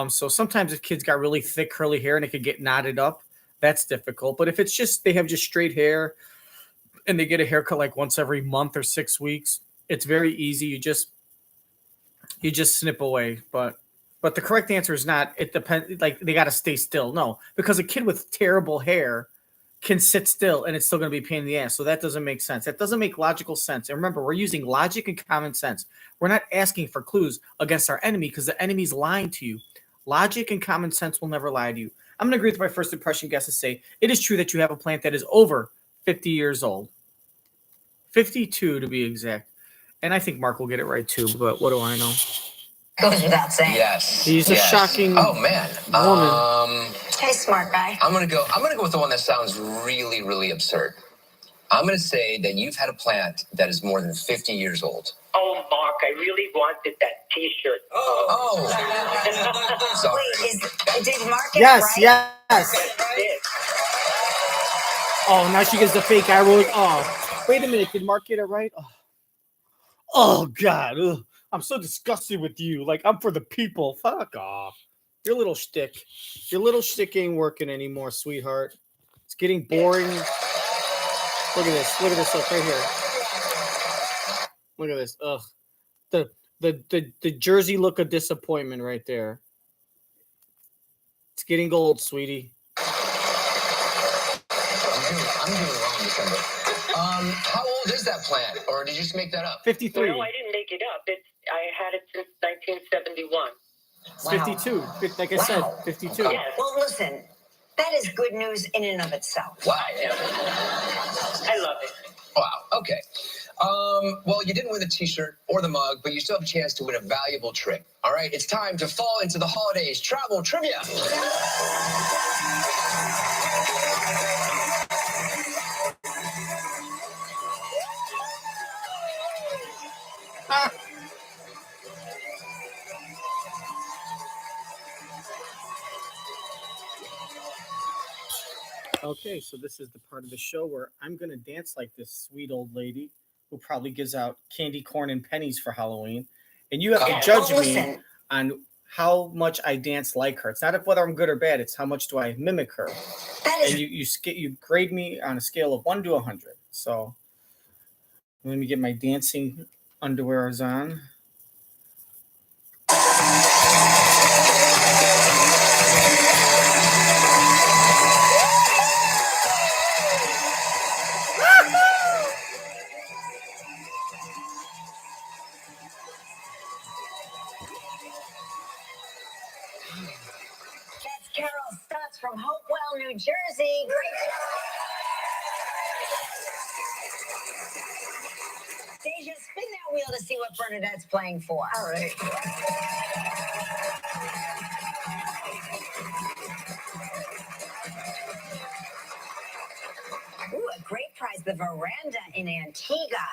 So sometimes if kids got really thick curly hair and it could get knotted up, that's difficult. But if it's just they have just straight hair and they get a haircut like once every month or 6 weeks, it's very easy. You just snip away. But the correct answer is not. It depends. Like they got to stay still. No, because a kid with terrible hair can sit still and it's still going to be a pain in the ass. So that doesn't make sense. That doesn't make logical sense. And remember, we're using logic and common sense. We're not asking for clues against our enemy because the enemy's lying to you. Logic and common sense will never lie to you. I'm going to agree with my first impression guest to say it is true that you have a plant that is over 50 years old. 52 to be exact. And I think Mark will get it right too, but what do I know? Goes without saying. Yes. He's a shocking woman. Hey, smart guy. I'm gonna go with the one that sounds really, really absurd. I'm gonna say that you've had a plant that is more than 50 years old. Oh, Mark, I really wanted that T-shirt. Sorry. Wait, did Mark get it right? Yes. Oh, now she gets the fake eye roll. Oh, wait a minute. Did Mark get it right? Oh God. Ugh. I'm so disgusted with you. Like, I'm for the people. Fuck off. Your little shtick ain't working anymore, sweetheart. It's getting boring. Look at this. Look at this stuff right here. Look at this. Ugh. The jersey look of disappointment right there. It's getting gold, sweetie. I'm doing wrong, December. How old is that plant? Or did you just make that up? 53. No, I didn't make it up. I had it since 1971. Wow. 52. Like I said, 52. Yes. Well, listen, that is good news in and of itself. Wow. I love it. Wow. Okay. Well, you didn't win the T-shirt or the mug, but you still have a chance to win a valuable trip. All right, it's time to fall into the holidays travel trivia. Okay, so this is the part of the show where I'm going to dance like this sweet old lady who probably gives out candy corn and pennies for Halloween. And you have to judge me on how much I dance like her. It's not whether I'm good or bad. It's how much do I mimic her. And you grade me on a scale of 1 to 100. So let me get my dancing underwear on. That's Carol Stutz from Hopewell, New Jersey. Great job. Deja, spin that wheel to see what Bernadette's playing for. All right. Ooh, a great prize, the Veranda in Antigua.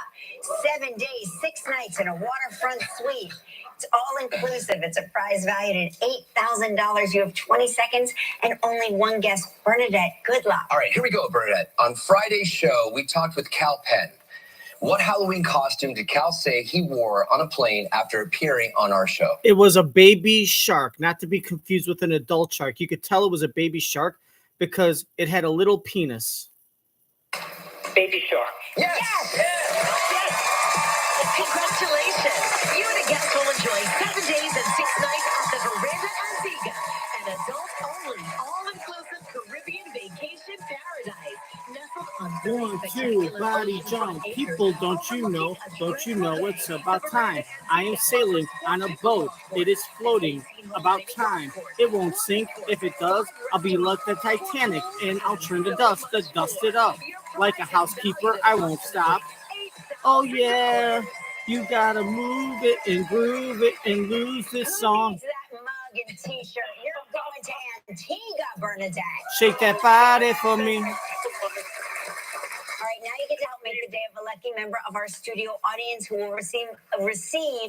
7 days, 6 nights in a waterfront suite. It's all inclusive. It's a prize valued at $8,000. You have 20 seconds and only one guess. Bernadette, good luck. All right, here we go, Bernadette. On Friday's show, we talked with Cal Penn. What Halloween costume did Cal say he wore on a plane after appearing on our show? It was a baby shark, not to be confused with an adult shark. You could tell it was a baby shark because it had a little penis. Baby shark. Yes! Congratulations. You and a guest will enjoy 7 days and 6 nights at the Veranda Antigua. two, body jump. People, don't you know, it's about time. I am sailing on a boat. It is floating. About time. It won't sink. If it does, I'll be like the Titanic, and I'll turn to dust it up. Like a housekeeper, I won't stop. Oh yeah, you gotta move it and groove it and lose this song. That mug and t-shirt. You're going to Antigua, Bernadette. Shake that body for me. All right, now you get to help make the day of a lucky member of our studio audience who will receive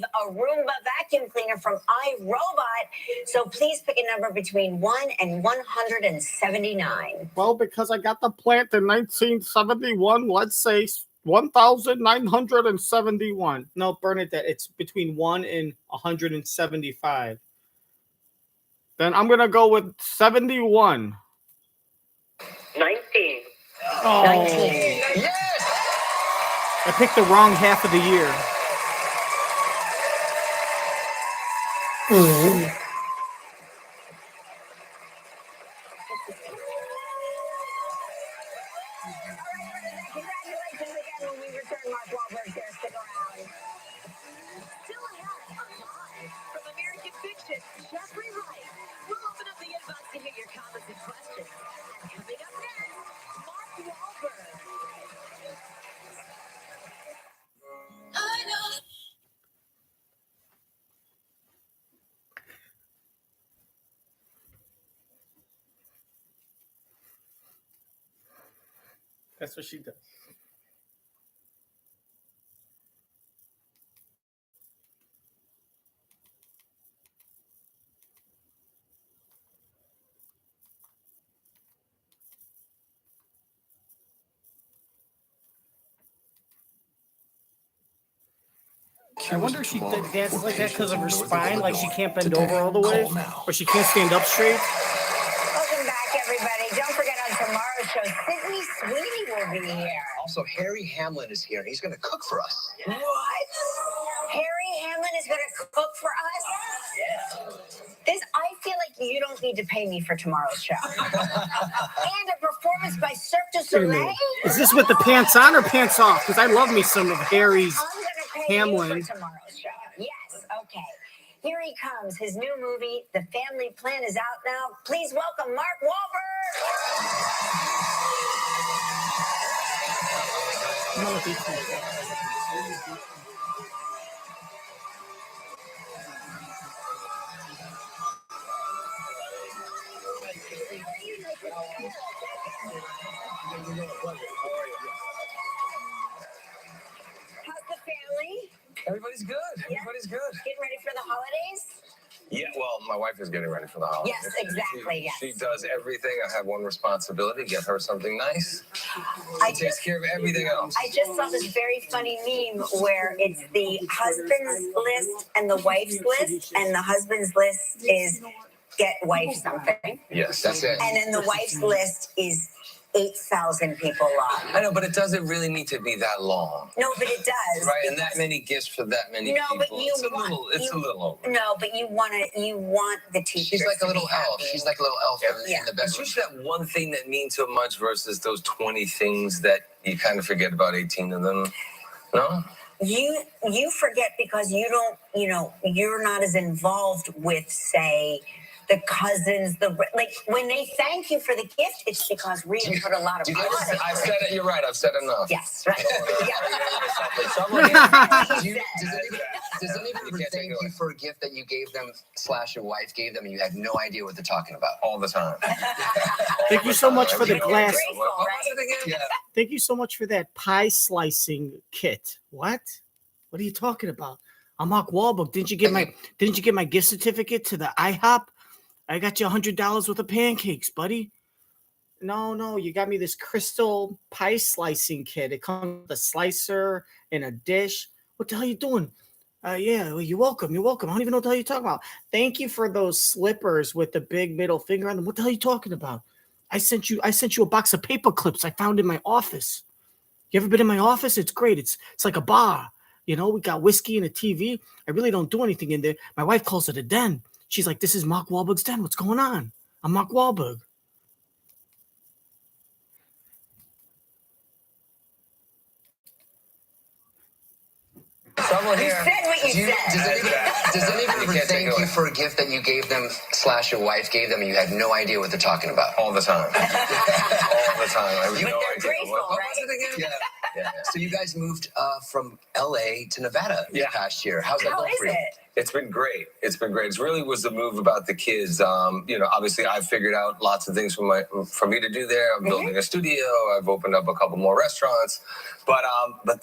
a Roomba vacuum cleaner from iRobot. So please pick a number between 1 and 179. Well, because I got the plant in 1971, let's say 1,971. No, Bernadette, it's between 1 and 175. Then I'm going to go with 71. 19. Oh. 19. Yes! I picked the wrong half of the year. Congratulations again when we return. Mark Wahlberg there. Stick around. Still ahead, alive from American Fiction, Jeffrey Wright. We'll open up the inbox to hear your comments and questions. And coming up next, Mark Wahlberg. I know. That's what she does. I wonder if she dances like that because of her spine, like she can't bend over all the way, or she can't stand up straight. Welcome back, everybody. Don't forget on tomorrow's show, Sydney Sweeney will be here. Also, Harry Hamlin is here. He's going to cook for us. What? Harry Hamlin is going to cook for us? I feel like you don't need to pay me for tomorrow's show. And a performance by Cirque du Soleil? Is this with the pants on or pants off? Because I love me some of Harry's I'm going to pay Hamlin. you for tomorrow's show. Yes, okay. Here he comes. His new movie, The Family Plan, is out now. Please welcome Mark Wahlberg. How's the family? Everybody's good. Everybody's good. Getting ready for the holidays? Yeah, well, my wife is getting ready for the holidays. Yes, exactly, yes. She does everything. I have one responsibility, get her something nice. I She takes care of everything else. I just saw this very funny meme where it's the husband's list and the wife's list, and the husband's list is get wife something, Yes, that's it. and then the wife's list is 8,000 people long. I know, but it doesn't really need to be that long. No, but it does. Right, and that many gifts for that many No, people. but you it's a want- little over. No, but you want the teachers. She's like a to be little elf. happy. She's like a little elf Yeah. in the best. It's usually that one thing that means so much versus those 20 things that you kind of forget about 18 of them. No? You forget because you don't, you're not as involved with, say, the cousins, like when they thank you for the gift, it's because we put a lot of thought into I've it. said it. You're right. I've said enough. Yes, right. Someone here, Does anyone thank you for a gift that you gave them / your wife gave them and you had no idea what they're talking about? all the time. Thank you so much for the glass. Grateful, What was right? it again? Yeah. Thank you so much for that pie slicing kit. What? What are you talking about? I'm Mark Wahlberg. Didn't you get my gift certificate to the IHOP? I got you $100 worth of pancakes, buddy. No, you got me this crystal pie slicing kit. It comes with a slicer and a dish. What the hell are you doing? Yeah, well, you're welcome. I don't even know what the hell you're talking about. Thank you for those slippers with the big middle finger on them. What the hell are you talking about? I sent you a box of paper clips I found in my office. You ever been in my office? It's great. It's like a bar. We got whiskey and a TV. I really don't do anything in there. My wife calls it a den. She's like, this is Mark Wahlberg's den. What's going on? I'm Mark Wahlberg. Someone You here. said what you said. Does anyone ever thank you for a gift that you gave them / your wife gave them and you had no idea what they're talking about? All the time. All the time. I have But no they're idea. grateful, What right? was it again? Yeah. So you guys moved from LA to Nevada this past year. How's that How going is for you? it? It's been great. It's been great. It really was the move about the kids. Obviously I've figured out lots of things for me to do there. I'm building a studio. I've opened up a couple more restaurants, but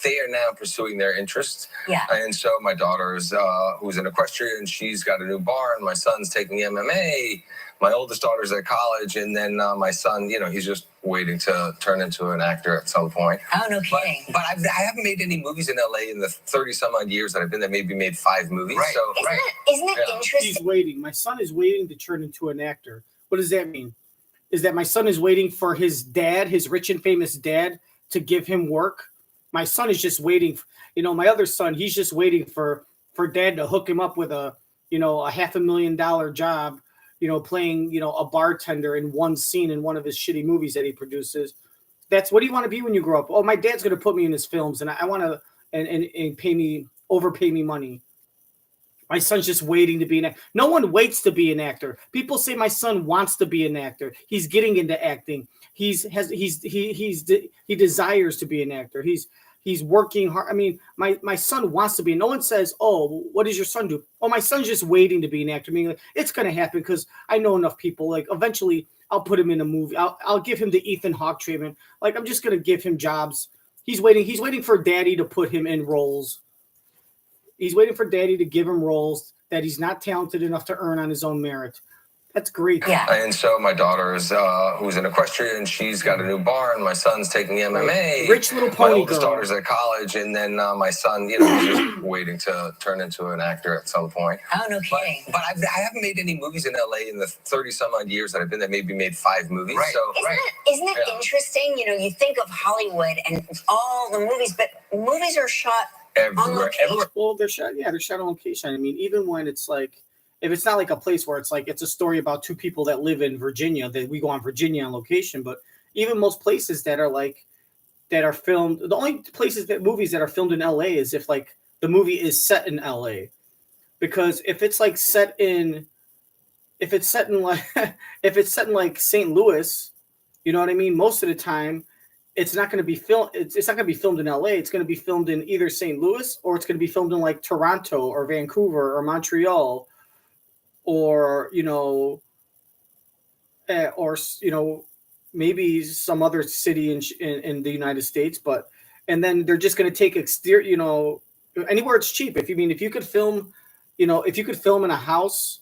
they are now pursuing their interests. Yeah. And so my daughter's, who's an equestrian, she's got a new barn. My son's taking MMA. My oldest daughter's at college. And then my son, he's just waiting to turn into an actor at some point. Oh, no kidding. But I haven't made any movies in LA in the 30 some odd years that I've been there. Maybe made 5 movies. Right. So Isn't it interesting? He's waiting. My son is waiting to turn into an actor. What does that mean? Is that my son is waiting for his dad, his rich and famous dad, to give him work? My son is just waiting. My other son, he's just waiting for dad to hook him up with a $500,000 job, playing, a bartender in one scene in one of his shitty movies that he produces. That's what do you want to be when you grow up? Oh, my dad's going to put me in his films and I want to and overpay me money. My son's just waiting to be an actor. No one waits to be an actor. People say my son wants to be an actor. He's getting into acting. He desires to be an actor. He's working hard. I mean, my son wants to be. No one says, "Oh, what does your son do?" Oh, my son's just waiting to be an actor. I mean, it's going to happen because I know enough people. Like, eventually, I'll put him in a movie. I'll give him the Ethan Hawke treatment. Like, I'm just going to give him jobs. He's waiting for daddy to put him in roles. He's waiting for daddy to give him roles that he's not talented enough to earn on his own merit. That's great. Yeah. And so my daughter's, who's an equestrian, she's got a new barn. My son's taking MMA. Rich little My pony oldest girl. daughter's at college. And then my son, he's just waiting to turn into an actor at some point. Oh, no kidding. But I haven't made any movies in LA in the 30 some odd years that I've been there. Maybe made 5 movies. Right. So Isn't it interesting? You think of Hollywood and all the movies, but movies are shot on location. Well, they're shot on location. I mean, even when it's like, if it's not like a place where it's like it's a story about 2 people that live in Virginia, that we go on Virginia on location. But even most places that are filmed, the only movies that are filmed in LA is if like the movie is set in LA. Because if it's set in like St. Louis, you know what I mean? Most of the time, it's not going to be filmed. It's not going to be filmed in LA. It's going to be filmed in either St. Louis or it's going to be filmed in like Toronto or Vancouver or Montreal, or maybe some other city in the United States. And then they're just going to take exterior, anywhere it's cheap. If you could film in a house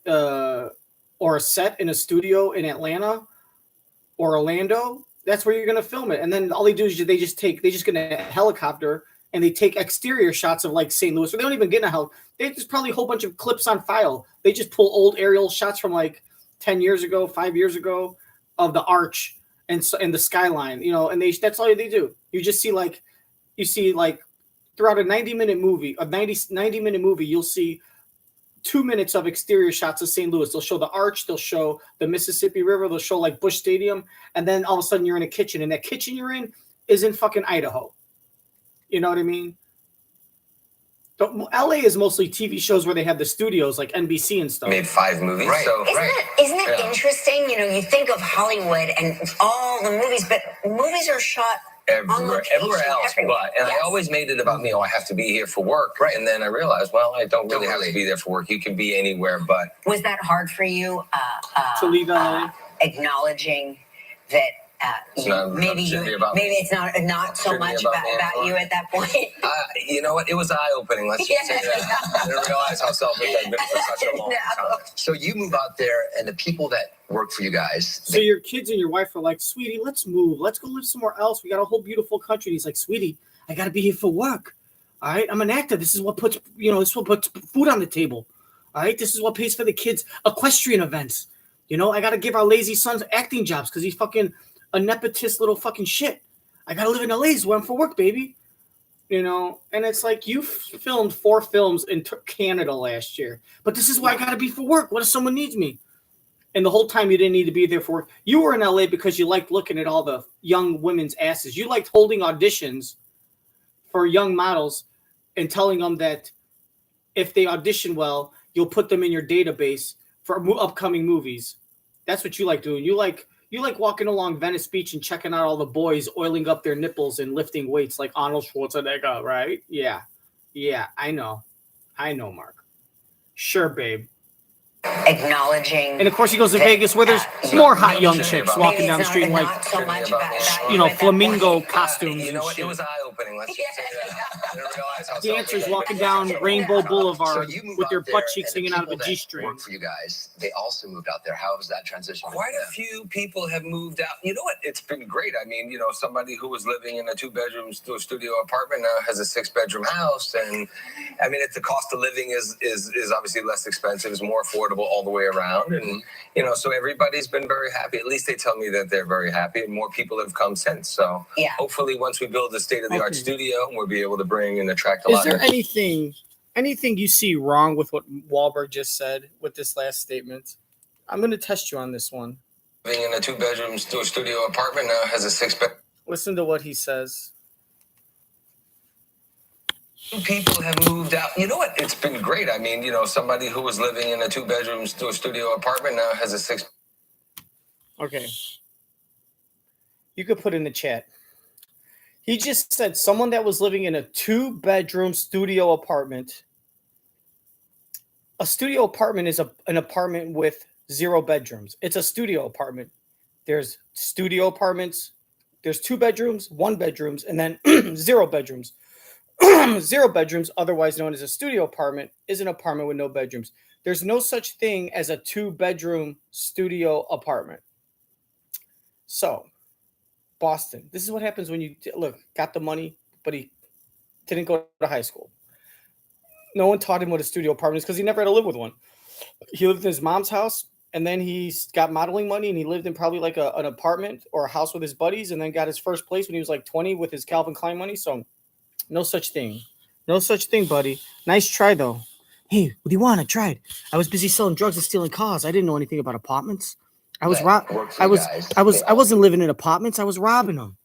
or a set in a studio in Atlanta or Orlando, that's where you're going to film it. And then all they do is they just get a helicopter and they take exterior shots of like St. Louis, or they don't even get in a helicopter. There's probably a whole bunch of clips on file. They just pull old aerial shots from like 10 years ago, 5 years ago of the arch and the skyline, and that's all they do. You see throughout a 90-minute movie, you'll see 2 minutes of exterior shots of St. Louis. They'll show the arch, they'll show the Mississippi River, they'll show like Busch Stadium, and then all of a sudden you're in a kitchen, and that kitchen you're in is in fucking Idaho. You know what I mean? LA is mostly TV shows where they have the studios like NBC and stuff. Made 5 movies. Right. So Isn't it interesting? You think of Hollywood and all the movies, but movies are shot everywhere else. Everywhere. But I always made it about me. Oh, I have to be here for work. Right. And then I realized, well, I don't really have to be there for work. You can be anywhere. But was that hard for you to leave LA? Acknowledging that maybe it's not so much about you at that point? You know what? It was eye-opening. Let's just say that. I didn't realize how selfish I'd been for such a long time. So you move out there, and the people that work for you guys. So your kids and your wife are like, "Sweetie, let's move. Let's go live somewhere else. We got a whole beautiful country." And he's like, "Sweetie, I got to be here for work. All right, I'm an actor. This is what puts food on the table. All right, this is what pays for the kids' equestrian events. I got to give our lazy sons acting jobs because he's fucking a nepotist little fucking shit. I got to live in LA where I'm for work, baby." And it's like, you filmed 4 films in Canada last year, but this is why I got to be for work. What if someone needs me? And the whole time you didn't need to be there for work. You were in LA because you liked looking at all the young women's asses. You liked holding auditions for young models and telling them that if they audition well, you'll put them in your database for upcoming movies. That's what you like doing. You like walking along Venice Beach and checking out all the boys oiling up their nipples and lifting weights like Arnold Schwarzenegger, right? Yeah, I know, Mark. Sure, babe. Acknowledging. And of course, he goes to Vegas where there's more hot young chicks walking down the street in like, so much about you know, flamingo costumes. You know and what? shit. It was eye-opening. Let's just say that. I didn't realize how Dancers self-made walking it down was. Rainbow So Boulevard you moved with their out there, butt cheeks and the hanging out of a people that G-string. work for you guys, they also moved out there. How was that transition? Quite a few people have moved out. You know what? It's been great. I mean, you know, somebody who was living in a 2-bedroom studio apartment now has a 6-bedroom house, and I mean, the cost of living is obviously less expensive, is more affordable all the way around, and you know, so everybody's been very happy. At least they tell me that they're very happy, and more people have come since. So hopefully, once we build a state-of-the-art studio, we'll be able to bring and attract a lot. Is there anything you see wrong with what Wahlberg just said with this last statement? I'm going to test you on this one. Living in a 2-bedroom studio apartment now has a 6-bed. Listen to what he says. People have moved out. You know what? It's been great. I mean, you know, somebody who was living in a 2-bedroom studio apartment now has a 6. Okay. You could put in the chat. He just said someone that was living in a 2-bedroom studio apartment. A studio apartment is an apartment with 0 bedrooms. It's a studio apartment. There's studio apartments. There's 2 bedrooms, 1 bedrooms, and then 0 bedrooms. 0 bedrooms, otherwise known as a studio apartment, is an apartment with no bedrooms. There's no such thing as a 2-bedroom studio apartment. So, Boston. This is what happens when you got the money, but he didn't go to high school. No one taught him what a studio apartment is because he never had to live with one. He lived in his mom's house, and then he got modeling money, and he lived in probably like an apartment or a house with his buddies, and then got his first place when he was like 20 with his Calvin Klein money. So, no such thing. No such thing, buddy. Nice try, though. Hey, what do you want? I tried. I was busy selling drugs and stealing cars. I didn't know anything about apartments. I wasn't living in apartments. I was robbing them.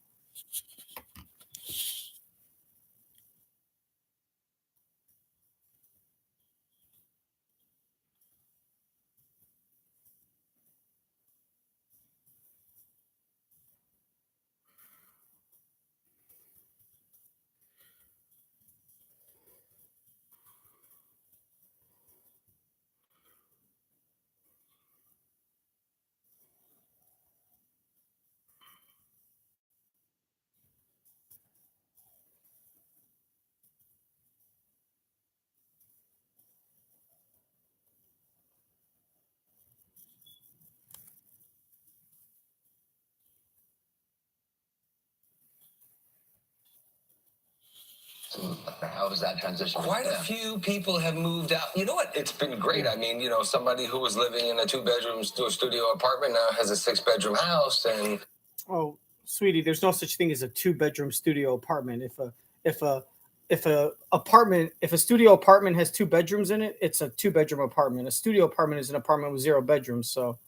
How was that transition? Quite a few people have moved out. You know what? It's been great. I mean, you know, somebody who was living in a 2-bedroom studio apartment now has a 6-bedroom house, and oh, sweetie, there's no such thing as a 2-bedroom studio apartment. If a studio apartment has 2 bedrooms in it, it's a 2-bedroom apartment. A studio apartment is an apartment with 0 bedrooms. So,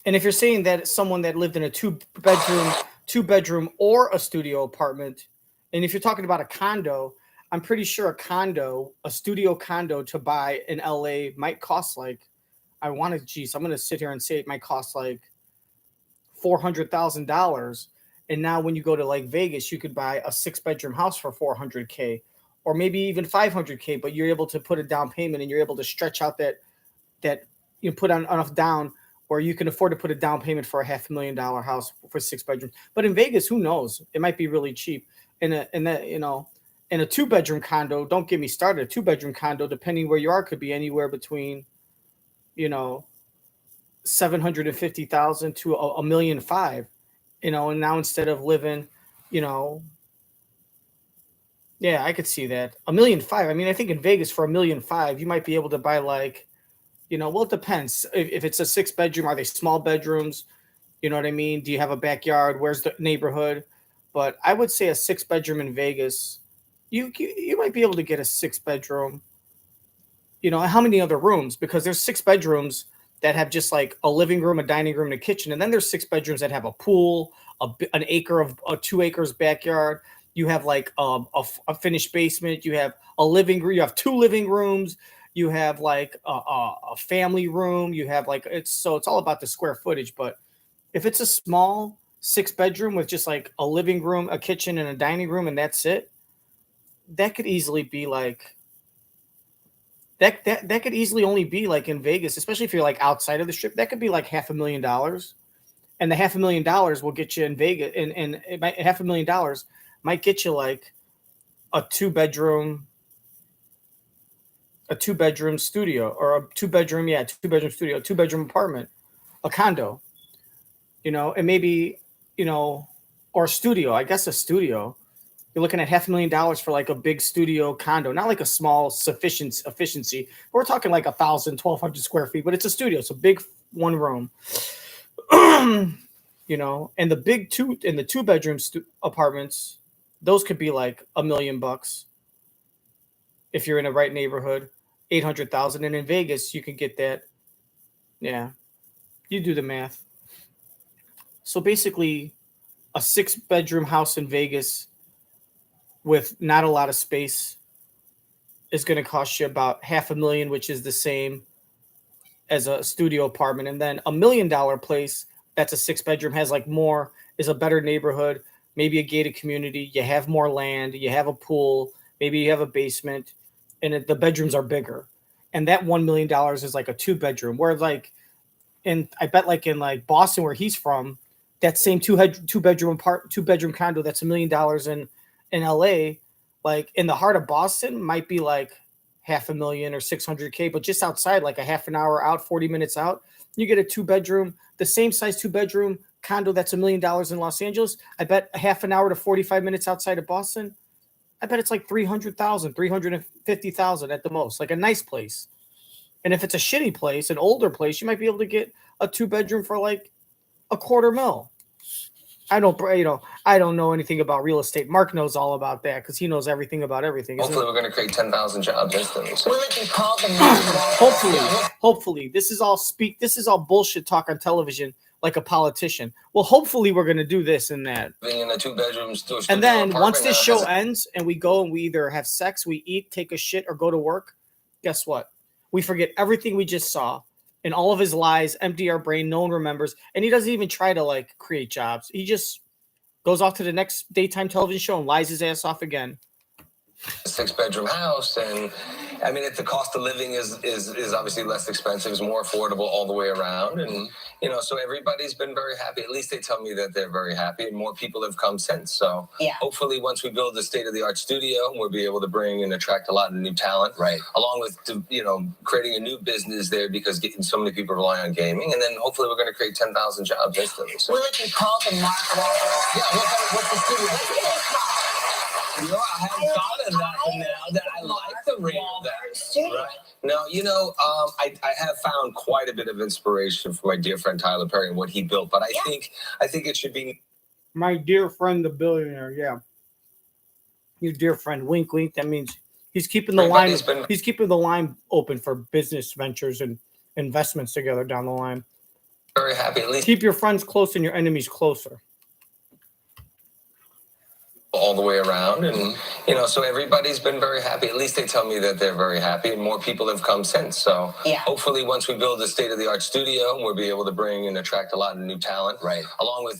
and if you're saying that someone that lived in a 2-bedroom or a studio apartment, and if you're talking about a condo, I'm pretty sure a studio condo to buy in LA might cost like, I'm going to sit here and say it might cost like $400,000. And now when you go to like Vegas, you could buy a 6-bedroom house for $400K or maybe even $500K, but you're able to put a down payment and you're able to stretch out that you put on enough down where you can afford to put a down payment for a $500,000 house for 6 bedrooms. But in Vegas, who knows? It might be really cheap. In a 2-bedroom condo, don't get me started. A 2-bedroom condo, depending where you are, could be anywhere between, $750,000 to $1.5 million. And now instead of living, yeah, I could see that. $1.5 million. I mean, I think in Vegas for $1.5 million, you might be able to buy like, well, it depends. If it's a 6-bedroom, are they small bedrooms? You know what I mean? Do you have a backyard? Where's the neighborhood? But I would say a 6-bedroom in Vegas, you might be able to get a 6-bedroom. How many other rooms? Because there's 6 bedrooms that have just like a living room, a dining room, and a kitchen. And then there's 6 bedrooms that have a pool, an acre of 2 acres backyard. You have like a finished basement. You have a living room. You have 2 living rooms. You have like a family room. You have like it's all about the square footage. But if it's a small 6 bedroom with just like a living room, a kitchen, and a dining room, and that's it, that could easily be like that could easily only be like in Vegas, especially if you're like outside of the strip. That could be like $500,000, and the $500,000 will get you in Vegas, and it might, $500,000 might get you like a 2-bedroom studio, or a 2-bedroom studio, a 2-bedroom apartment, a condo, and maybe, or a studio. I guess a studio. You're looking at $500,000 for like a big studio condo, not like a small efficiency. We're talking like 1,000, 1,200 square feet, but it's a studio. It's a big 1 room, and the big 2-bedroom apartments, those could be like $1 million if you're in the right neighborhood, 800,000. And in Vegas, you can get that. Yeah, you do the math. So basically, a 6-bedroom house in Vegas with not a lot of space is going to cost you about $500,000, which is the same as a studio apartment. And then $1 million place that's a 6-bedroom has like more, is a better neighborhood, maybe a gated community. You have more land, you have a pool, maybe you have a basement, and the bedrooms are bigger. And that $1 million is like a 2-bedroom. Where like, and I bet like in like Boston, where he's from, that same 2-bedroom condo that's $1 million in LA, like in the heart of Boston, might be like $500,000 or $600K, but just outside, like a half an hour out, 40 minutes out, you get a 2-bedroom, the same size 2-bedroom condo that's $1 million in Los Angeles. I bet a half an hour to 45 minutes outside of Boston, I bet it's like $300,000, $350,000 at the most, like a nice place. And if it's a shitty place, an older place, you might be able to get a 2-bedroom for like $250,000. I don't know anything about real estate. Mark knows all about that because he knows everything about everything. Hopefully, we're going to create 10,000 jobs instantly. So. Will it be called the Hopefully, this is all bullshit talk on television, like a politician. Well, hopefully, we're going to do this and that. Living in a 2-bedroom studio. And then once this show ends and we go and we either have sex, we eat, take a shit, or go to work, guess what? We forget everything we just saw. And all of his lies, empty our brain, no one remembers. And he doesn't even try to like create jobs. He just goes off to the next daytime television show and lies his ass off again. A 6-bedroom house, and I mean, the cost of living is obviously less expensive, it's more affordable all the way around, and so everybody's been very happy. At least they tell me that they're very happy, and more people have come since. So hopefully, once we build a state-of-the-art studio, we'll be able to bring and attract a lot of new talent, right? Along with creating a new business there, because so many people rely on gaming, and then hopefully we're going to create 10,000 jobs instantly. So. Will it be called the Mark Wahlberg? Yeah, what's the studio? I haven't thought of that, but now that I like the ring of that. Right? Now, I have found quite a bit of inspiration from my dear friend Tyler Perry and what he built, but I think it should be my dear friend, the billionaire. Yeah, your dear friend. Wink, wink. That means he's keeping the line. He's keeping the line open for business ventures and investments together down the line. Very happy. At least keep your friends close and your enemies closer. All the way around, and so everybody's been very happy. At least they tell me that they're very happy, and more people have come since. So hopefully, once we build a state-of-the-art studio, we'll be able to bring and attract a lot of new talent, right? Along with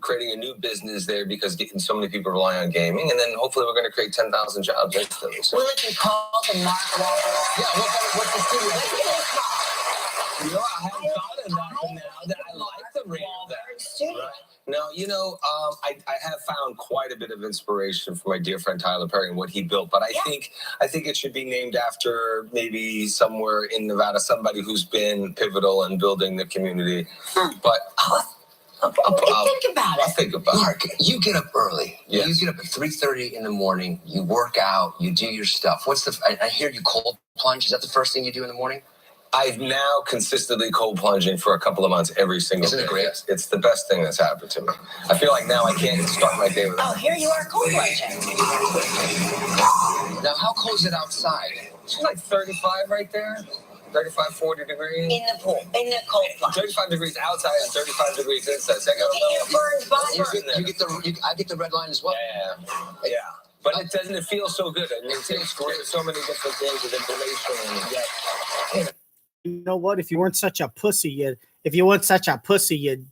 creating a new business there, because so many people rely on gaming, and then hopefully we're going to create 10,000 jobs instantly. So. Will it be called the Mark Wahlberg? Yeah, what's the studio? I haven't thought of that, but now that I like the ring of that. Right? Now, I have found quite a bit of inspiration from my dear friend Tyler Perry and what he built, but I think it should be named after maybe somewhere in Nevada, somebody who's been pivotal in building the community. But think about it. I'll think about it. Mark, you get up early. Yes. You get up at 3:30 in the morning. You work out. You do your stuff. I hear you cold plunge. Is that the first thing you do in the morning? I've now consistently cold plunging for a couple of months every single day. Isn't it great? Yes, it's the best thing that's happened to me. I feel like now I can't start my day without. Oh, here you are cold plunging. Now, how cold is it outside? It's like 35 right there. 35, 40 degrees. In the pool, in the cold plunge. 35 degrees outside and 35 degrees inside. So I Look at you, burns body. I get the red line as well. Yeah. But it doesn't feel so good. I mean, it takes so many different things with information. You know what? If you weren't such a pussy, you'd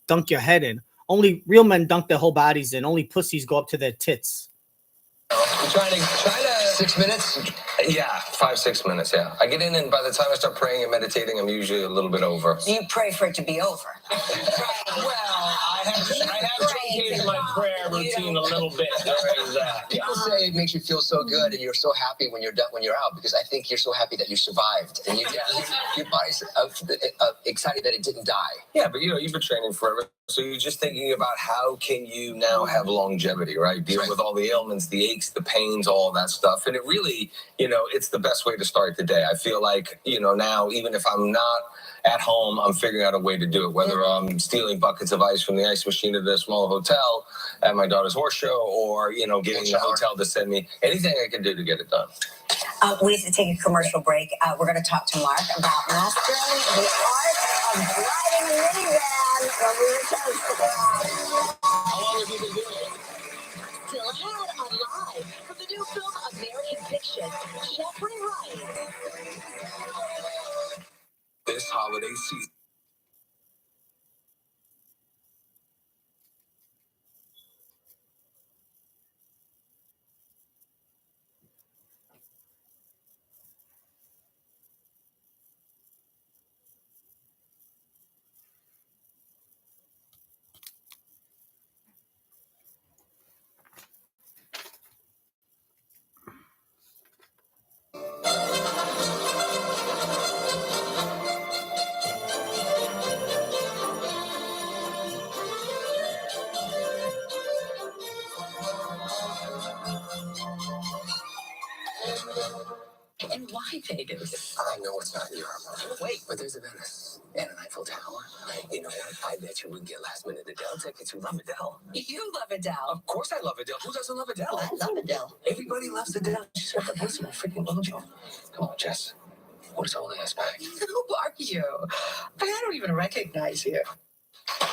dunk your head in. Only real men dunk their whole bodies in. Only pussies go up to their tits. I'm trying to 6 minutes? Yeah, 5-6 minutes. Yeah, I get in, and by the time I start praying and meditating, I'm usually a little bit over. You pray for it to be over. Well, I have truncated my prayer routine a little bit during that. People say it makes you feel so good, and you're so happy when you're done, when you're out, because I think you're so happy that you survived, and your body's excited that it didn't die. Yeah, but you've been training forever, so you're just thinking about how can you now have longevity, right? Deal with all the ailments, the aches, the pains, all that stuff, and it really, it's the best way to start the day. I feel like, now, even if I'm not at home, I'm figuring out a way to do it, whether I'm stealing buckets of ice from the ice machine at a small hotel at my daughter's horse show, or, getting the hotel to send me anything I can do to get it done. We have to take a commercial break. We're going to talk to Mark about mastering the art of driving a minivan when we return. How long have you been doing it? Still ahead on Live from the new film American Fiction, Jeffrey Wright. This holiday season. And why Vegas? I know it's not Europe. Wait, but there's a Venice and an Eiffel Tower. You know what? I bet you we can get last-minute Adele tickets. Who love Adele? You love Adele. Of course I love Adele. Who doesn't love Adele? I love Adele. Everybody loves Adele. She's got the voice of a freaking angel. Come on, Jess. What is holding us back? Who are you? I don't even recognize you. I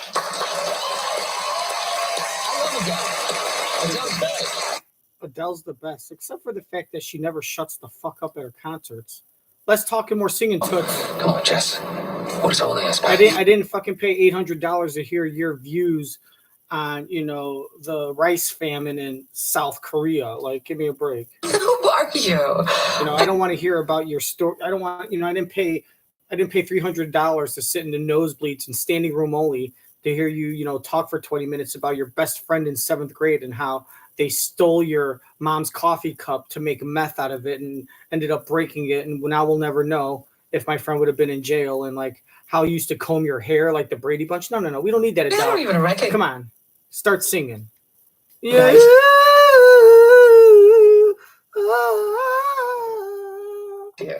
love Adele. Adele's best. Adele's the best, except for the fact that she never shuts the fuck up at her concerts. Less talking, more singing, toots. Come on, Jess. What is holding us back? I didn't fucking pay $800 to hear your views on, the rice famine in South Korea. Like, give me a break. Who are you? I don't want to hear about your story. I don't want, I didn't pay $300 to sit in the nosebleeds and standing room only to hear you, talk for 20 minutes about your best friend in 7th grade and how they stole your mom's coffee cup to make meth out of it and ended up breaking it. And now we'll never know if my friend would have been in jail, and like how you used to comb your hair like the Brady Bunch. No. We don't need that. I don't even recognize. Come on. Start singing. Yeah. Yeah.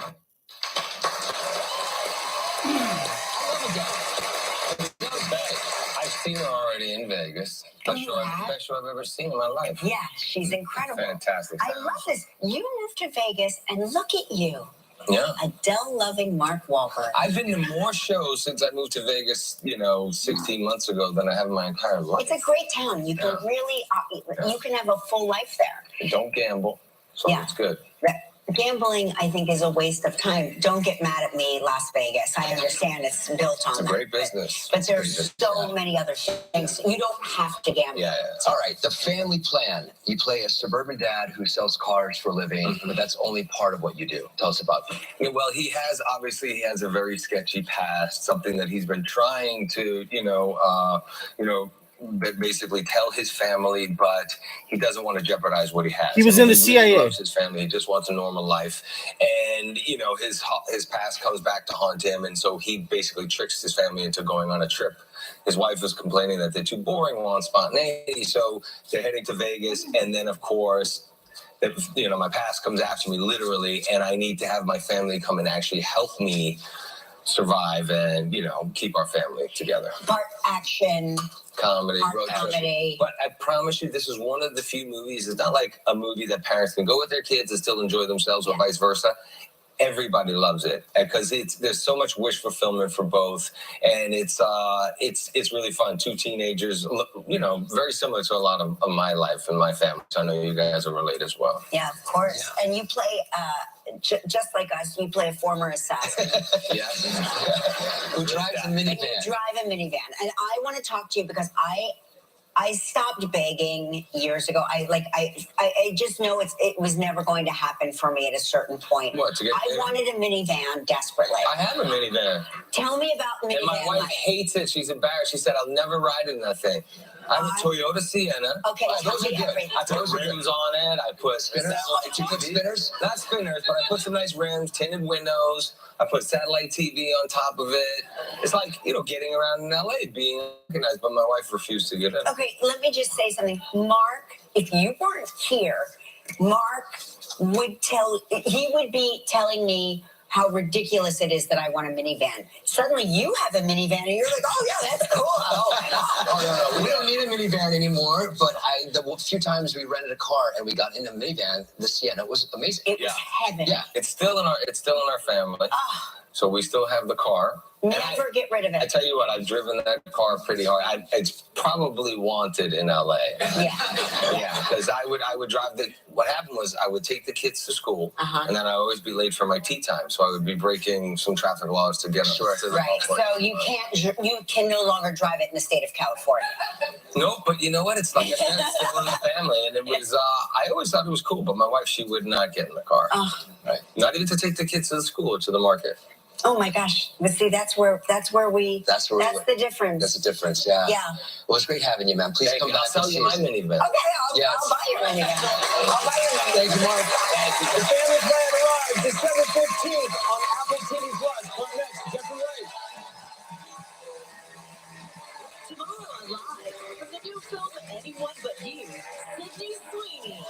I've seen her already in Vegas. Best show I've ever seen in my life. Yeah, she's incredible. Fantastic. I love this. You moved to Vegas, and look at you. Yeah. Adele-loving Mark Wahlberg. I've been to more shows since I moved to Vegas, 16 months ago than I have in my entire life. It's a great town. You can really, you can have a full life there. Don't gamble. So it's good. Gambling, I think, is a waste of time. Don't get mad at me, Las Vegas. I understand it's built on It's a great business. But there's so many other things. You don't have to gamble. Yeah. All right. The family plan. You play a suburban dad who sells cars for a living, but that's only part of what you do. Tell us about that. Yeah, well, he has a very sketchy past, something that he's been trying to, basically tell his family, but he doesn't want to jeopardize what he has. He was in the CIA. He loves his family. He just wants a normal life. And, his past comes back to haunt him. And so he basically tricks his family into going on a trip. His wife was complaining that they're too boring, want spontaneity. So they're heading to Vegas. And then, of course, my past comes after me literally. And I need to have my family come and actually help me survive and, keep our family together. Part action. Comedy, road comedy. But I promise you, this is one of the few movies. It's not like a movie that parents can go with their kids and still enjoy themselves, or vice versa. everybody loves it because there's so much wish fulfillment for both, and it's really fun. Two teenagers, very similar to a lot of my life and my family. So I know you guys will relate as well. Yeah, of course. Yeah. And you play, just like us, you play a former assassin. Yeah. Who drives a minivan. And you drive a minivan. And I want to talk to you because I stopped begging years ago. I just know it was never going to happen for me at a certain point. What, to get I wanted a minivan desperately. I have a minivan. Tell me about minivan. And my wife hates it. She's embarrassed. She said, I'll never ride in that thing. I have a Toyota Sienna. Okay, those are good. I put rims on it. I put spinners. Did you put spinners? Not spinners, but I put some nice rims, tinted windows. I put satellite TV on top of it. It's like, getting around in LA, being recognized, but my wife refused to get in. Okay, let me just say something. Mark, if you weren't here, Mark would be telling me how ridiculous it is that I want a minivan. Suddenly you have a minivan and you're like, oh yeah, that's cool. Oh my God. Oh, no. We don't need a minivan anymore, but the few times we rented a car and we got in a minivan, the Sienna was amazing. It was heaven. Yeah, it's still in our family. Oh. So we still have the car. Never get rid of it. I tell you what, I've driven that car pretty hard. It's probably wanted in LA. Yeah. Yeah, because I would drive what happened was I would take the kids to school, and then I always be late for my tea time, so I would be breaking some traffic laws to get to the right. So you can no longer drive it in the state of California. No, but you know what? It's like I said, it's still in the family, and it was. I always thought it was cool, but my wife, she would not get in the car. Right. Not even to take the kids to the school or to the market. Oh my gosh! But see, that's the difference. That's the difference. Yeah. Yeah. Well, it's great having you, man. Please come back. I'll sell you my minivan. Okay, I'll buy your minivan. I'll buy your minivan. Thank you, Mark. The family plan arrives December 15th on Apple TV Plus. Come next, Jeffrey Wright. Tomorrow on Live, from the new film Anyone But You, Sydney Sweeney.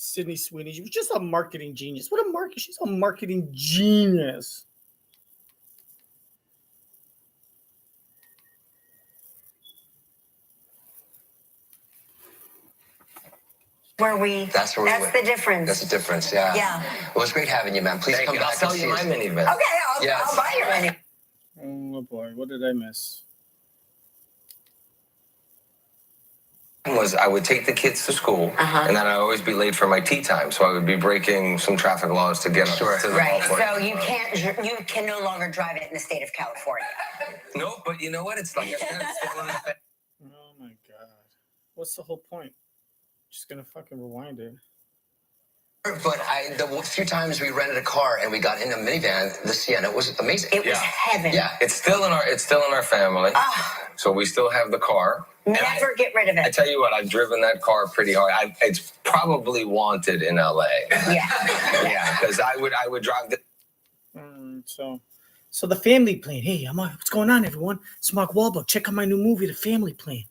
Sydney Sweeney. She was just a marketing genius. She's a marketing genius. That's the difference. That's the difference. Yeah. Yeah. Well, it's great having you, man. Please come back. I'll sell you my minivan. Okay, I'll buy your minivan. Oh boy, what did I miss? Was I would take the kids to school, and then I always be late for my tea time, so I would be breaking some traffic laws to get to the right. So you can no longer drive it in the state of California. No, but you know what? It's like I said, it's still in the family. Oh my God, what's the whole point? Just gonna fucking rewind it. But the few times we rented a car and we got in a minivan, the Sienna was amazing. It was heaven. Yeah. It's still in our family. So we still have the car. Never get rid of it. I tell you what, I've driven that car pretty hard. It's probably wanted in LA. Yeah. Yeah, because I would drive So the family plan. Hey, what's going on, everyone? It's Mark Wahlberg. Check out my new movie, The Family Plan.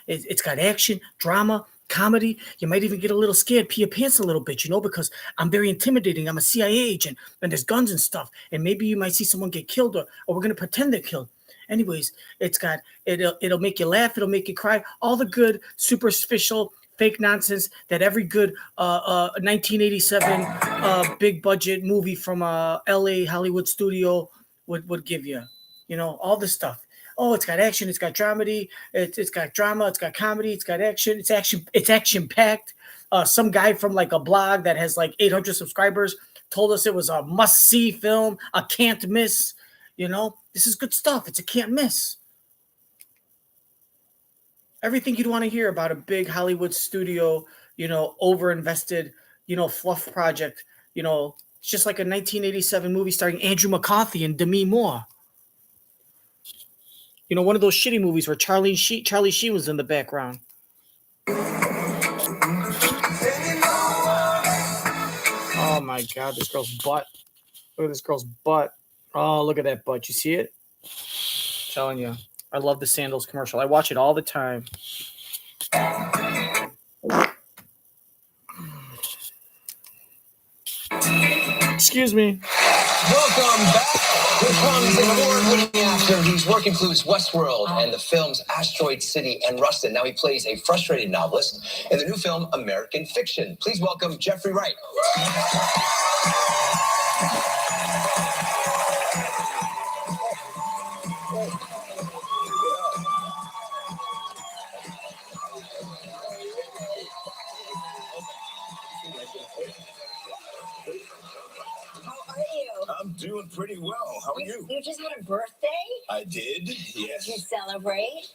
It's got action, drama, comedy. You might even get a little scared, pee your pants a little bit, because I'm very intimidating. I'm a CIA agent, and there's guns and stuff. And maybe you might see someone get killed, or we're gonna pretend they're killed. Anyways, it'll make you laugh, it'll make you cry. All the good, superficial, fake nonsense that every good 1987 big budget movie from LA Hollywood studio would give you. All this stuff. Oh, it's got action, it's got dramedy, it's got drama, it's got comedy, it's got action, it's action packed. Some guy from like a blog that has like 800 subscribers told us it was a must-see film, a can't miss. This is good stuff. It's a can't miss. Everything you'd want to hear about a big Hollywood studio, over-invested, fluff project. It's just like a 1987 movie starring Andrew McCarthy and Demi Moore. One of those shitty movies where Charlie Sheen was in the background. Oh my God, this girl's butt. Look at this girl's butt. Oh, look at that butt. You see it? I'm telling you. I love the sandals commercial. I watch it all the time. Excuse me. Welcome back. Here comes an award-winning actor. He's work includes Westworld and the films Asteroid City and Rustin. Now he plays a frustrated novelist in the new film American Fiction. Please welcome Jeffrey Wright. How are you? I'm doing pretty well. How are you? You just had a birthday? I did, yes. Did you celebrate?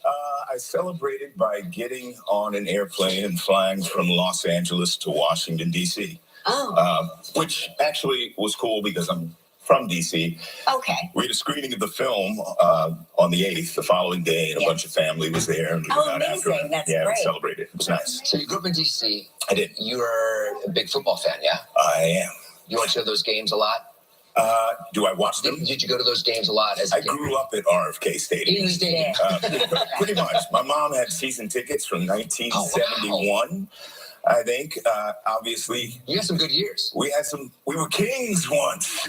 I celebrated by getting on an airplane and flying from Los Angeles to Washington, D.C. Oh. Which actually was cool because I'm from D.C. Okay. We had a screening of the film on the 8th, the following day, and a bunch of family was there. And we went out after amazing. it. That's we great. celebrated. It was nice. So you grew up in D.C. I did. You're a big football fan, yeah? I am. You went to those games a lot? Do I watch them? Did you go to those games a lot? As a I kid? grew up at RFK Stadium. Pretty much. My mom had season tickets from 1971, I think. Obviously, you had some good years. We were kings once.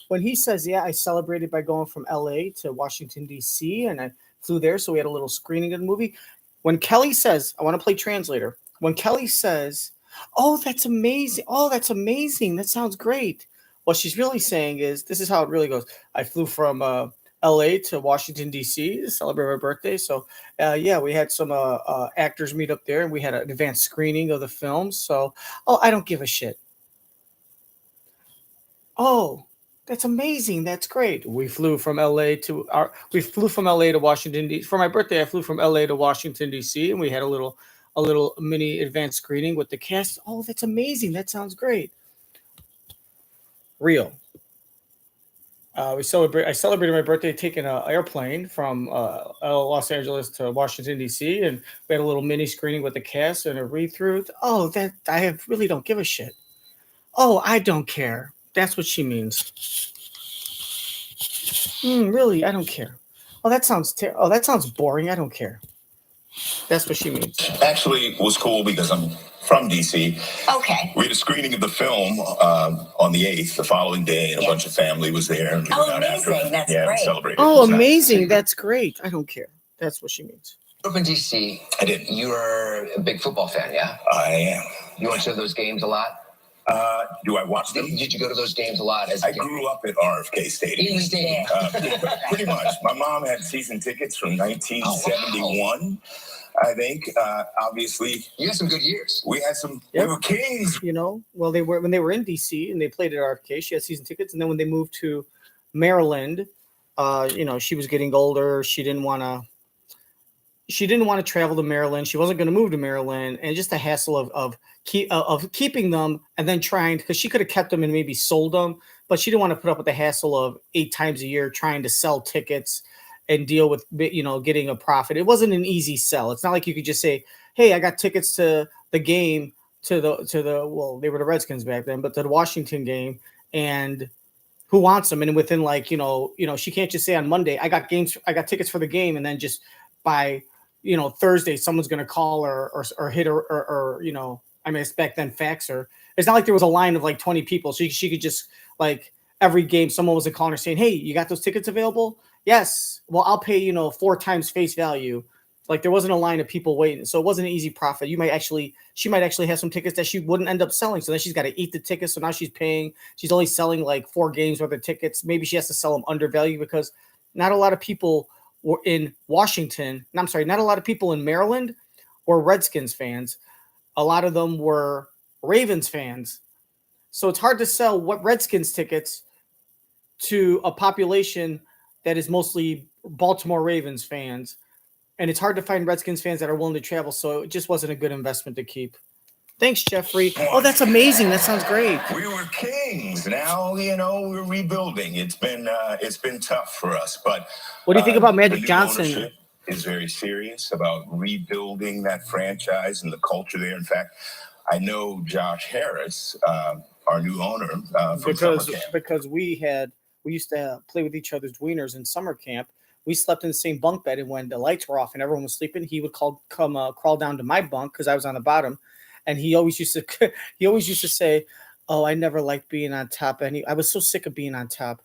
When he says, yeah, I celebrated by going from LA to Washington, D.C., and I flew there, so we had a little screening of the movie. When Kelly says, I want to play translator. When Kelly says, oh, that's amazing. Oh, that's amazing. That sounds great. What she's really saying is, this is how it really goes. I flew from LA to Washington, D.C. to celebrate my birthday. So, yeah, we had some actors meet up there, and we had an advanced screening of the film. So, oh, I don't give a shit. Oh, that's amazing. That's great. We flew from LA to Washington, D.C. For my birthday, I flew from LA to Washington, D.C., and we had a little mini advanced screening with the cast. Oh, that's amazing. That sounds great. Real. I celebrated my birthday taking an airplane from Los Angeles to Washington, D.C., and we had a little mini screening with the cast and a read-through. Oh, really don't give a shit. Oh, I don't care. That's what she means. Really, I don't care. Oh, that sounds boring. I don't care. That's what she means. Actually, it was cool because I'm from D.C. Okay. We had a screening of the film on the 8th, the following day, and a bunch of family was there. And we went out after it. That's we great. celebrated. Oh, amazing. That's great. I don't care. That's what she means. You grew up in D.C. I did. You're a big football fan, yeah? I am. You went to those games a lot? Do I watch them? Did you go to those games a lot? As a I kid? grew up at RFK Stadium. Pretty much. My mom had season tickets from 1971, I think. Obviously, you had some good years. We were kings. Well, when they were in DC and they played at RFK, she had season tickets, and then when they moved to Maryland, she was getting older. She didn't want to travel to Maryland. She wasn't going to move to Maryland, and just the hassle of keeping them and then trying, because she could have kept them and maybe sold them, but she didn't want to put up with the hassle of 8 times a year trying to sell tickets and deal with getting a profit. It wasn't an easy sell. It's not like you could just say, hey, I got tickets to the game they were the Redskins back then, but to the Washington game, and who wants them? And within she can't just say on Monday, I got tickets for the game, and then just by Thursday someone's going to call her or hit her or I mean, back then fax her. It's not like there was a line of 20 people. So she could just every game someone was calling her saying, hey, you got those tickets available? Yes. Well, I'll pay, 4 times face value. There wasn't a line of people waiting. So it wasn't an easy profit. She might actually have some tickets that she wouldn't end up selling. So then she's got to eat the tickets. So now she's only selling 4 games worth of tickets. Maybe she has to sell them undervalued because not a lot of people were in Washington. Not a lot of people in Maryland were Redskins fans. A lot of them were Ravens fans. So it's hard to sell Redskins tickets to a population that is mostly Baltimore Ravens fans. And it's hard to find Redskins fans that are willing to travel. So it just wasn't a good investment to keep. Thanks, Jeffrey. Oh, that's amazing. That sounds great. We were kings. Now, we're rebuilding. It's been tough for us. But what do you think about Magic Johnson? Ownership is very serious about rebuilding that franchise and the culture there. In fact, I know Josh Harris, our new owner, from summer camp. Because we used to play with each other's wieners in summer camp. We slept in the same bunk bed, and when the lights were off and everyone was sleeping, he would crawl down to my bunk because I was on the bottom, and he always used to say, oh, I never liked being on top. I was so sick of being on top.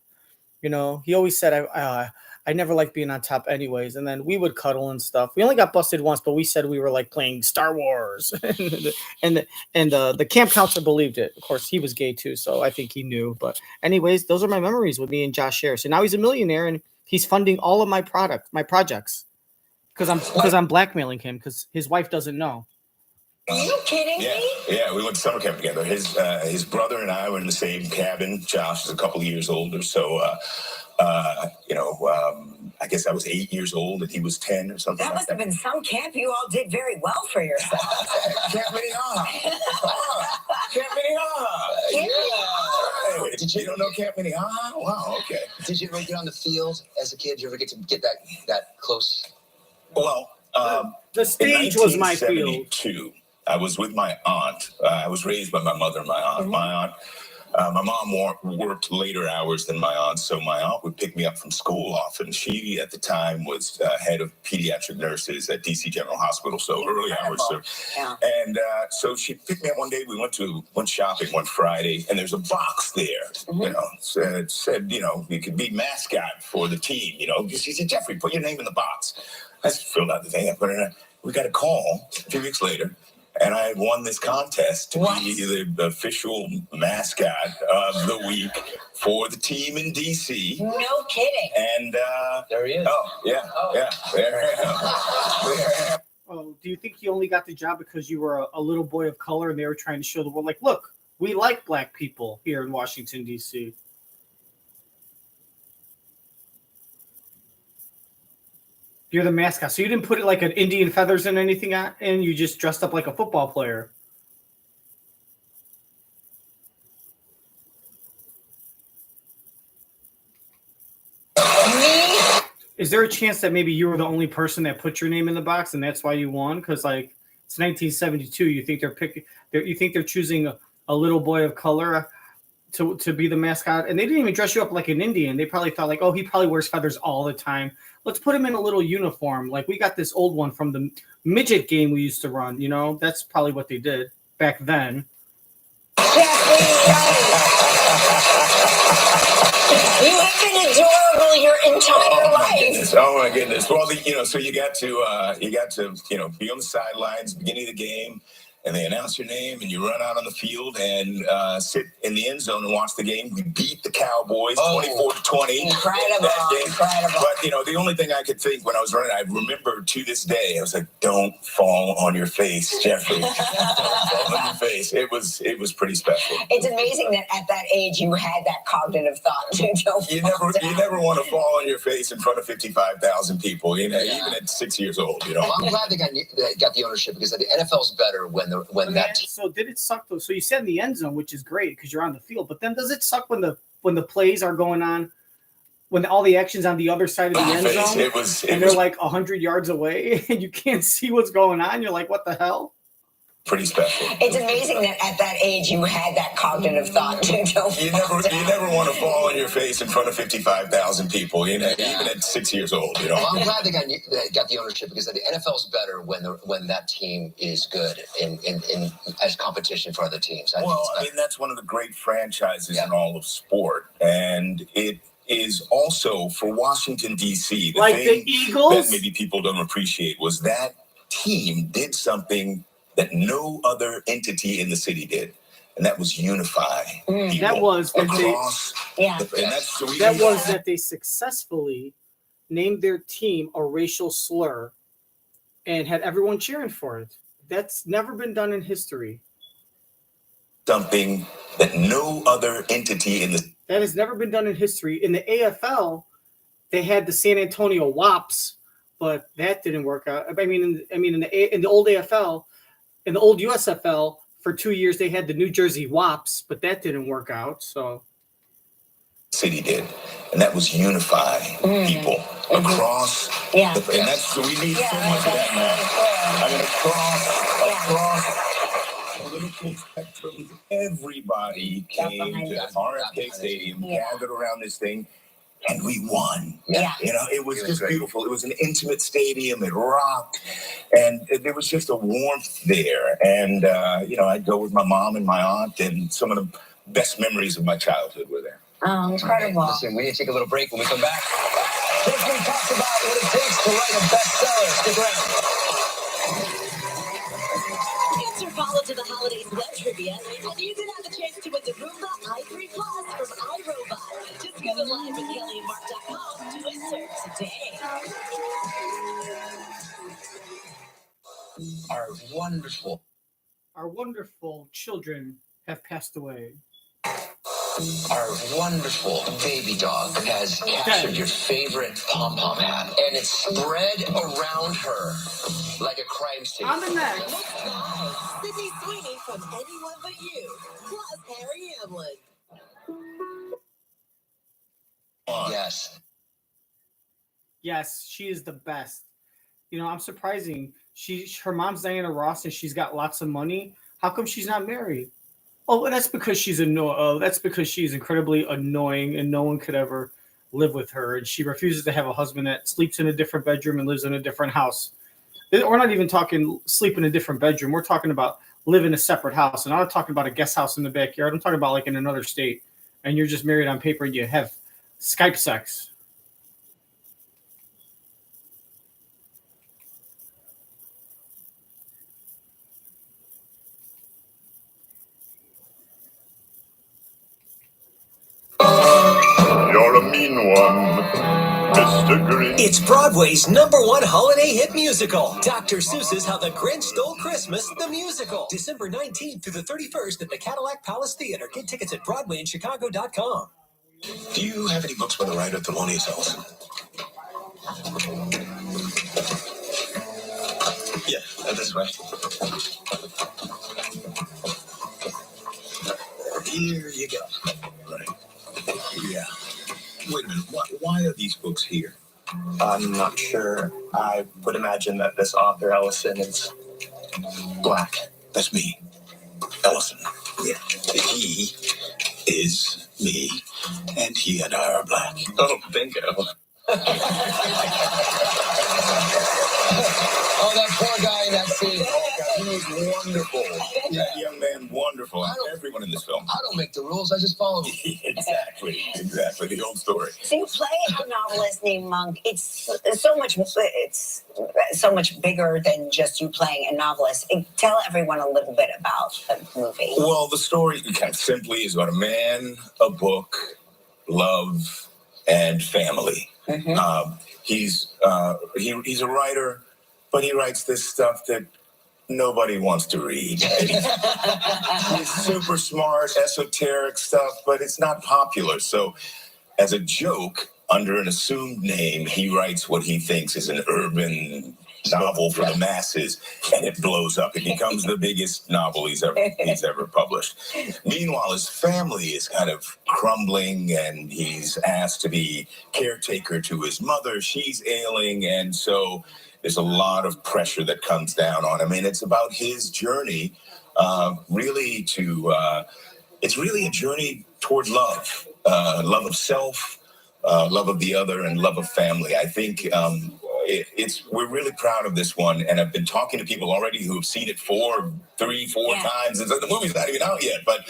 You know, he always said, I never liked being on top anyways. And then we would cuddle and stuff. We only got busted once, but we said we were like playing Star Wars. and the camp counselor believed it. Of course, he was gay too, so I think he knew. But anyways, those are my memories with me and Josh Harris. And now he's a millionaire and he's funding all of my projects. Because I'm blackmailing him because his wife doesn't know. Are you kidding me? Yeah, we went to summer camp together. His brother and I were in the same cabin. Josh is a couple of years older, so I guess I was 8 years old and he was 10 or something. That must have been some camp. You all did very well for yourself. Camp Minnehaha. Camp Minnehaha. Yeah. Did you don't know Camp Minnehaha? Wow. Okay. Did you ever get on the field as a kid? Did you ever get to get that close? Well, the stage was my field. I was with my aunt. I was raised by my mother and my aunt. My mom worked later hours than my aunt, so my aunt would pick me up from school often. She, at the time, was head of pediatric nurses at DC General Hospital, so early hours. And so she picked me up one day. We went shopping one Friday, and there's a box there. You know, said you could be mascot for the team. You know, she said, Jeffrey, put your name in the box. I filled out the thing. I put it in. We got a call a few weeks later. And I won this contest to be the official mascot of the week for the team in DC. No kidding. And there he is. Yeah. There I am. Oh, do you think you only got the job because you were a little boy of color and they were trying to show the world, like, look, we like black people here in Washington, D.C.? You're the mascot. So you didn't put it like an Indian feathers and anything on, and you just dressed up like a football player. Is there a chance that maybe you were the only person that put your name in the box and that's why you won? Because like it's 1972. You think you think they're choosing a little boy of color to be the mascot, and they didn't even dress you up like an Indian. They probably thought like, oh, he probably wears feathers all the time. Let's put him in a little uniform. Like we got this old one from the midget game we used to run. You know, that's probably what they did back then. You have been adorable your entire life. Oh my goodness. Well, so you got to be on the sidelines, beginning of the game. And they announce your name, and you run out on the field and sit in the end zone and watch the game. We beat the Cowboys 24-20. Incredible. But the only thing I could think when I was running, I remember to this day, I was like, "Don't fall on your face, Jeffrey. Don't fall on your face." It was pretty special. It's amazing that at that age you had that cognitive thought. You never want to fall on your face in front of 55,000 people. Even at 6 years old. Well, I'm glad they got the ownership because the NFL's better when that. So did it suck though? So you said in the end zone, which is great because you're on the field, but then does it suck when the plays are going on, when all the action's on the other side of the end zone, they're like 100 yards away and you can't see what's going on? You're like, what the hell? Pretty special. It's amazing that at that age you had that cognitive thought. You never want to fall on your face in front of 55,000 people. Even at 6 years old. Well, I'm glad they got the ownership because the NFL's better when that team is good in as competition for other teams. That's one of the great franchises in all of sport, and it is also for Washington D.C. The Eagles. That maybe people don't appreciate was that team did something that no other entity in the city did, and that was unify people. That was that they successfully named their team a racial slur and had everyone cheering for it. That's never been done in history. Something that no other entity in the that has never been done in history. In the AFL, they had the San Antonio Wops, but that didn't work out. I mean, in the old AFL. In the old USFL, for 2 years, they had the New Jersey Wops, but that didn't work out. So, city did, and that was unify people across. And that's we need so much of that now. I mean, across political spectrum, everybody came to RFK Stadium, gathered around this thing. And we won. It was just beautiful. It was an intimate stadium. It rocked. And there was just a warmth there. And, I'd go with my mom and my aunt and some of best memories of my childhood were there. Oh, incredible. Right, listen, we need to take a little break. When we come back, Desmond talks about what it takes to write a bestseller. Stick around. Answer follow to the holidays web trivia, and you can have a chance to win the Roomba i3 Plus from iRobot. Just go to livewithkellyandmark.com to enter today. Our wonderful children have passed away. Our wonderful baby dog has captured your favorite pom-pom hat, and it's spread around her like a crime scene. On the next. Next live, Sydney Sweeney from Anyone But You, plus Harry Hamlin. Yes. Yes, she is the best. You know, I'm surprising. Her mom's Diana Ross, and she's got lots of money. How come she's not married? Oh, and that's because she's incredibly annoying, and no one could ever live with her. And she refuses to have a husband that sleeps in a different bedroom and lives in a different house. We're not even talking sleep in a different bedroom. We're talking about live in a separate house. And I'm not talking about a guest house in the backyard. I'm talking about like in another state. And you're just married on paper and you have Skype sex. You're a mean one, Mr. Green. It's Broadway's #1 holiday hit musical, Dr. Seuss's How the Grinch Stole Christmas, the musical. December 19th through the 31st at the Cadillac Palace Theater. Get tickets at BroadwayInChicago.com. Do you have any books by the writer Thelonious Ellison? Yeah, this way. Here you go. Right. Yeah. Wait a minute. Why are these books here? I'm not sure. I would imagine that this author, Ellison, is black. That's me. Ellison. Yeah. He is me, and he and I are black. Oh, bingo. Oh, that poor guy in that scene. He was wonderful. That young man, wonderful. Everyone in this film. I don't make the rules. I just follow them. Exactly. The old story. So you play a novelist named Monk. It's so much bigger than just you playing a novelist. Tell everyone a little bit about the movie. Well, the story kind of simply is about a man, a book, love, and family. Mm-hmm. He's a writer, but he writes this stuff that nobody wants to read. He's super smart, esoteric stuff, but it's not popular. So as a joke, under an assumed name, he writes what he thinks is an urban novel for the masses, and it blows up. It becomes the biggest novel he's ever published. Meanwhile, his family is kind of crumbling, and he's asked to be caretaker to his mother. She's ailing, and so there's a lot of pressure that comes down on him. And it's about his journey, it's really a journey toward love, love of self, love of the other, and love of family. I think we're really proud of this one, and I've been talking to people already who have seen it 4 times. And the movie's not even out yet, but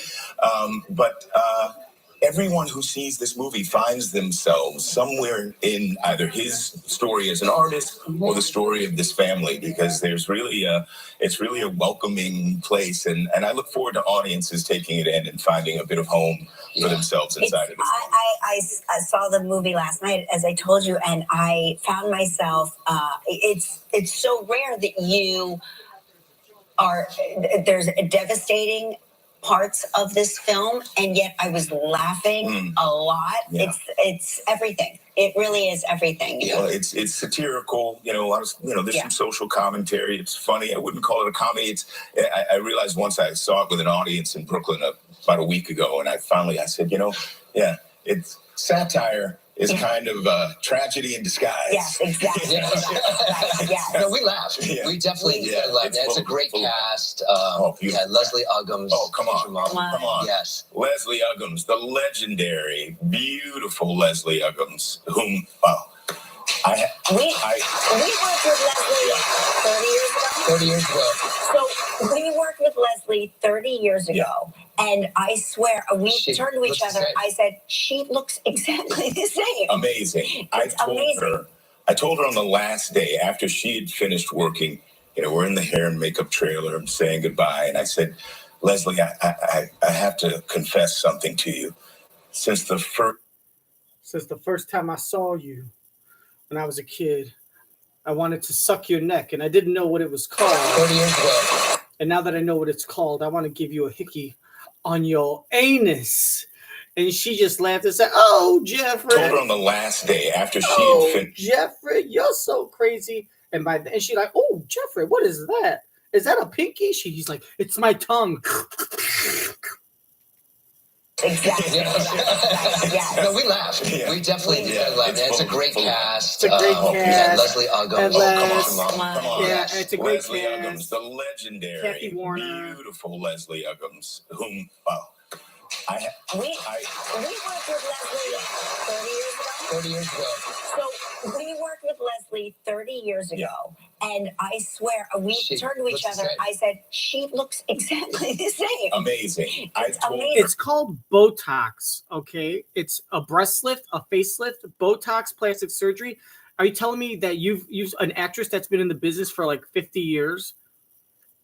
everyone who sees this movie finds themselves somewhere in either his story as an artist or the story of this family, because it's really a welcoming place, and I look forward to audiences taking it in and finding a bit of home for themselves inside of it. I saw the movie last night, as I told you, and I found myself. It's so rare that there's a devastating parts of this film, and yet I was laughing a lot. Yeah. It's everything. It really is everything. Yeah, it's satirical. There's some social commentary. It's funny. I wouldn't call it a comedy. I realized once I saw it with an audience in Brooklyn about a week ago, and I said, it's satire. Is kind of a tragedy in disguise. Yes, exactly. Yes. No, we laughed. Yeah. We definitely laughed. It's a great cast. You had Leslie Uggams. Oh, come on. Yes. Leslie Uggams, the legendary, beautiful Leslie Uggams, whom, we worked with Leslie 30 years ago. 30 years ago. So we worked with Leslie 30 years ago, And I swear, we turned to each other. I said, she looks exactly the same. Amazing. It's amazing. I told her on the last day after she had finished working, we're in the hair and makeup trailer, I'm saying goodbye. And I said, Leslie, I have to confess something to you. Since the first time I saw you when I was a kid, I wanted to suck your neck, and I didn't know what it was called. 30 years ago. And now that I know what it's called, I want to give you a hickey on your anus. And she just laughed and said, oh, Jeffrey. Told her on the last day after she had finished. Jeffrey, you're so crazy. And by then she's like, oh, Jeffrey, what is that? Is that a pinky? He's like, it's my tongue. Exactly. Yes. No, we laughed. Yeah. We definitely did laugh. It's a great cast. It's a great cast. Leslie Uggams. Come on. Yeah, it's a great Leslie cast. Uggams, the legendary, beautiful Leslie Uggams, whom, we worked with Leslie 30 years ago. 30 years ago. So we worked with Leslie 30 years ago, and I swear, we turned to each other. I said, she looks exactly the same. Amazing. It's called Botox, okay? It's a breast lift, a facelift, Botox, plastic surgery. Are you telling me that you've used an actress that's been in the business for like 50 years,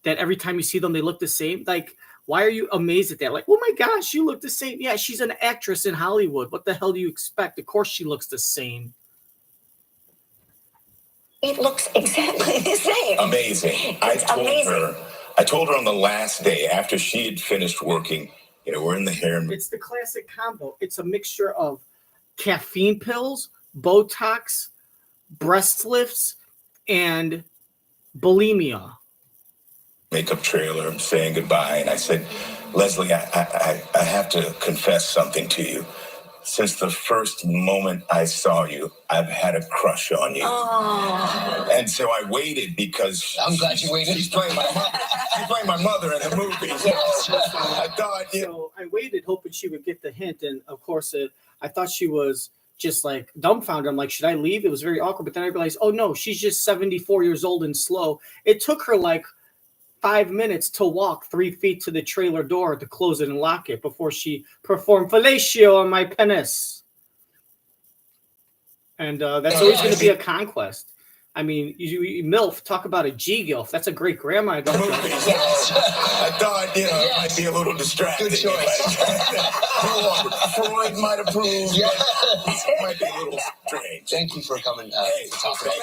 that every time you see them, they look the same? Like, why are you amazed at that? Like, oh my gosh, you look the same. Yeah, she's an actress in Hollywood. What the hell do you expect? Of course she looks the same. It looks exactly the same. Amazing. I told her on the last day after she had finished working, we're in the hair. It's the classic combo. It's a mixture of caffeine pills, Botox, breast lifts, and bulimia. Makeup trailer, I'm saying goodbye. And I said, Leslie, I have to confess something to you. Since the first moment I saw you, I've had a crush on you. Oh. And so I waited because I'm glad you waited. She's playing my mother in the movie. So I thought, So I waited hoping she would get the hint. And of course, I thought she was just like dumbfounded. I'm like, should I leave? It was very awkward. But then I realized, oh no, she's just 74 years old and slow. It took her like 5 minutes to walk 3 feet to the trailer door to close it and lock it before she performed fellatio on my penis. And that's always going to be a conquest. I mean, you MILF, talk about a G-GILF. That's a great grandma. I I thought, it might be a little distracting. Good choice. Freud might approve. Yeah. It might be a little strange. Thank you for coming to talk about it.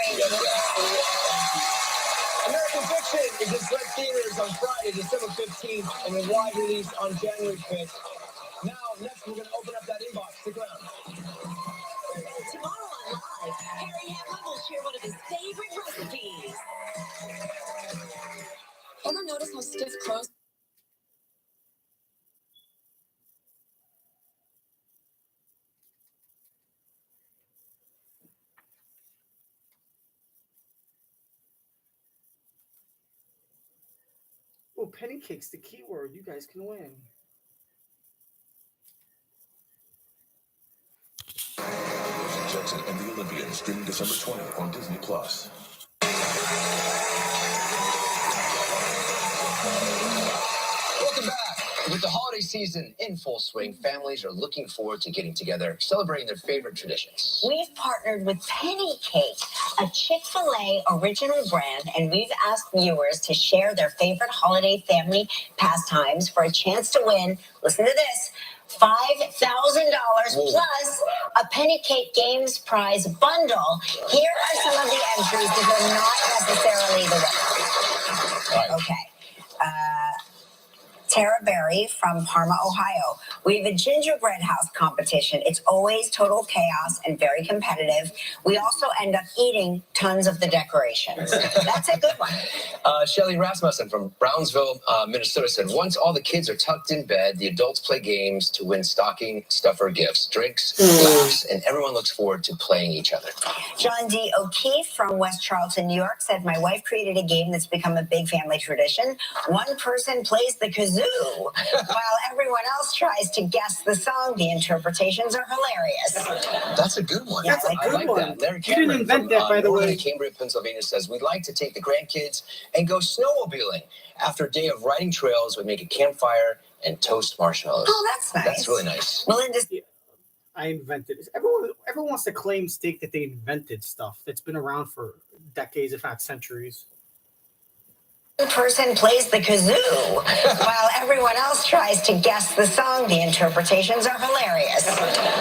American Fiction is in select theaters on Friday, December 15th, and a wide release on January 5th. Now, next, we're going to open up that inbox. Stick around. Tomorrow on Live, Harry Hamlin will share one of his favorite recipes. Ever notice how stiff clothes? Oh, penny cake's the keyword. You guys can win. Jackson and the Olympians streaming December 20th on Disney+. Welcome back. With the holiday season in full swing, families are looking forward to getting together, celebrating their favorite traditions. We've partnered with Penny Cake, a Chick-fil-A original brand, and we've asked viewers to share their favorite holiday family pastimes for a chance to win, listen to this, $5,000 plus a Penny Cake Games prize bundle. Here are some of the entries that are not necessarily the winners. Okay. Tara Berry from Parma, Ohio. We have a gingerbread house competition. It's always total chaos and very competitive. We also end up eating tons of the decorations. That's a good one. Shelly Rasmussen from Brownsville, Minnesota said, once all the kids are tucked in bed, the adults play games to win stocking stuffer gifts, drinks, laughs, and everyone looks forward to playing each other. John D. O'Keefe from West Charlton, New York said, my wife created a game that's become a big family tradition. One person plays the kazoo while everyone else tries to guess the song. The interpretations are hilarious. That's a good one. That's a good one. That. Larry You didn't invent that, by the way. Cambria, Pennsylvania says, we'd like to take the grandkids and go snowmobiling. After a day of riding trails, we make a campfire and toast marshmallows. Oh, that's nice. That's really nice. Melinda, I invented it. Everyone wants to claim stake that they invented stuff that's been around for decades, if not centuries. person plays the kazoo while everyone else tries to guess the song. The interpretations are hilarious.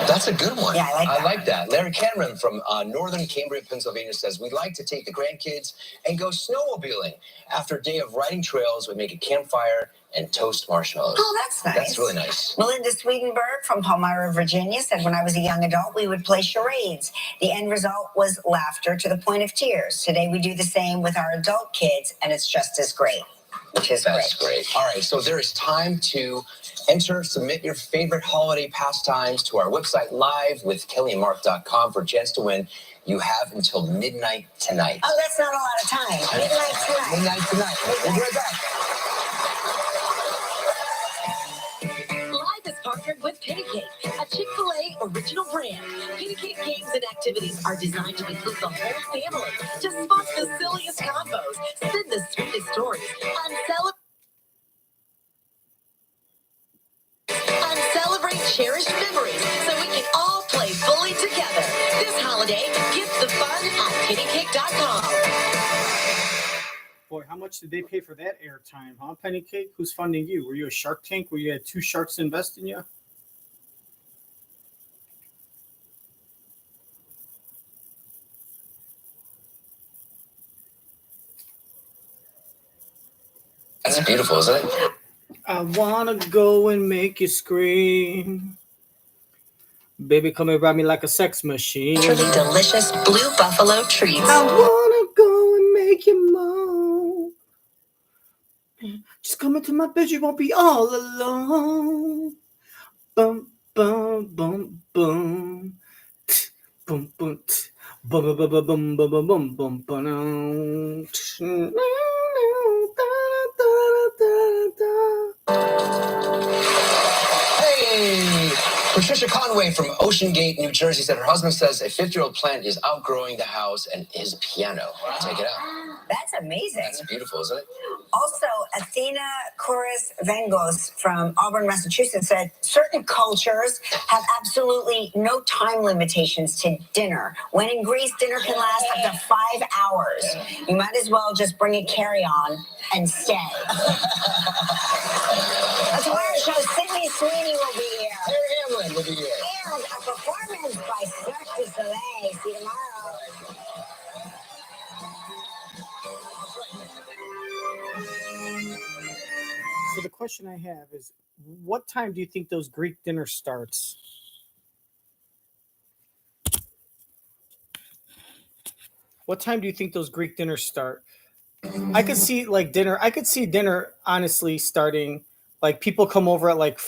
That's a good one. Yeah, I like that. Larry Cameron from northern Cambria, Pennsylvania says, we'd like to take the grandkids and go snowmobiling. After a day of riding trails, we make a campfire and toast marshmallows. Oh, that's nice. That's really nice. Melinda Swedenberg from Palmyra, Virginia said, when I was a young adult, we would play charades. The end result was laughter to the point of tears. Today, we do the same with our adult kids, and it's just as great, which is That's great. All right, so there is time to submit your favorite holiday pastimes to our website, livewithkellyandmark.com, for a chance to win. You have until midnight tonight. Oh, that's not a lot of time. Midnight tonight. Midnight tonight. We'll be right back. Live is partnered with Penny Cake, a Chick-fil-A original brand. Penny Cake games and activities are designed to include the whole family. To spot the silliest combos, send the sweetest stories, and celebrate cherished memories so we can all play fully together. This holiday, get the fun at pennycake.com. Boy, how much did they pay for that airtime, huh? Penny Cake, who's funding you? Were you a Shark Tank where you had two sharks invest in you? That's beautiful, isn't it? I wanna go and make you scream. Baby, come and ride me like a sex machine. Truly delicious Blue Buffalo treats. I wanna go and make you moan. Just come into my bed, you won't be all alone. Bum, bum, bum, bum. Tch, bum, bum, tch. Bum, bum, bum, bum, bum, bum, bum, bum, bum. Hey! Patricia Conway from Ocean Gate, New Jersey said her husband says a 50-year-old plant is outgrowing the house and his piano. Take it out. That's amazing. That's beautiful, isn't it? Also, Athena Chorus Vengos from Auburn, Massachusetts said, certain cultures have absolutely no time limitations to dinner. When in Greece, dinner can last up to 5 hours. You might as well just bring a carry-on and stay. Tomorrow's show, Sydney Sweeney will be here. Harry Hamlin will be here. And a performance by Cirque du Soleil. See you tomorrow. So the question I have is, what time do you think those Greek dinner starts? What time do you think those Greek dinners start? I could see dinner. I could see dinner honestly starting like people come over at like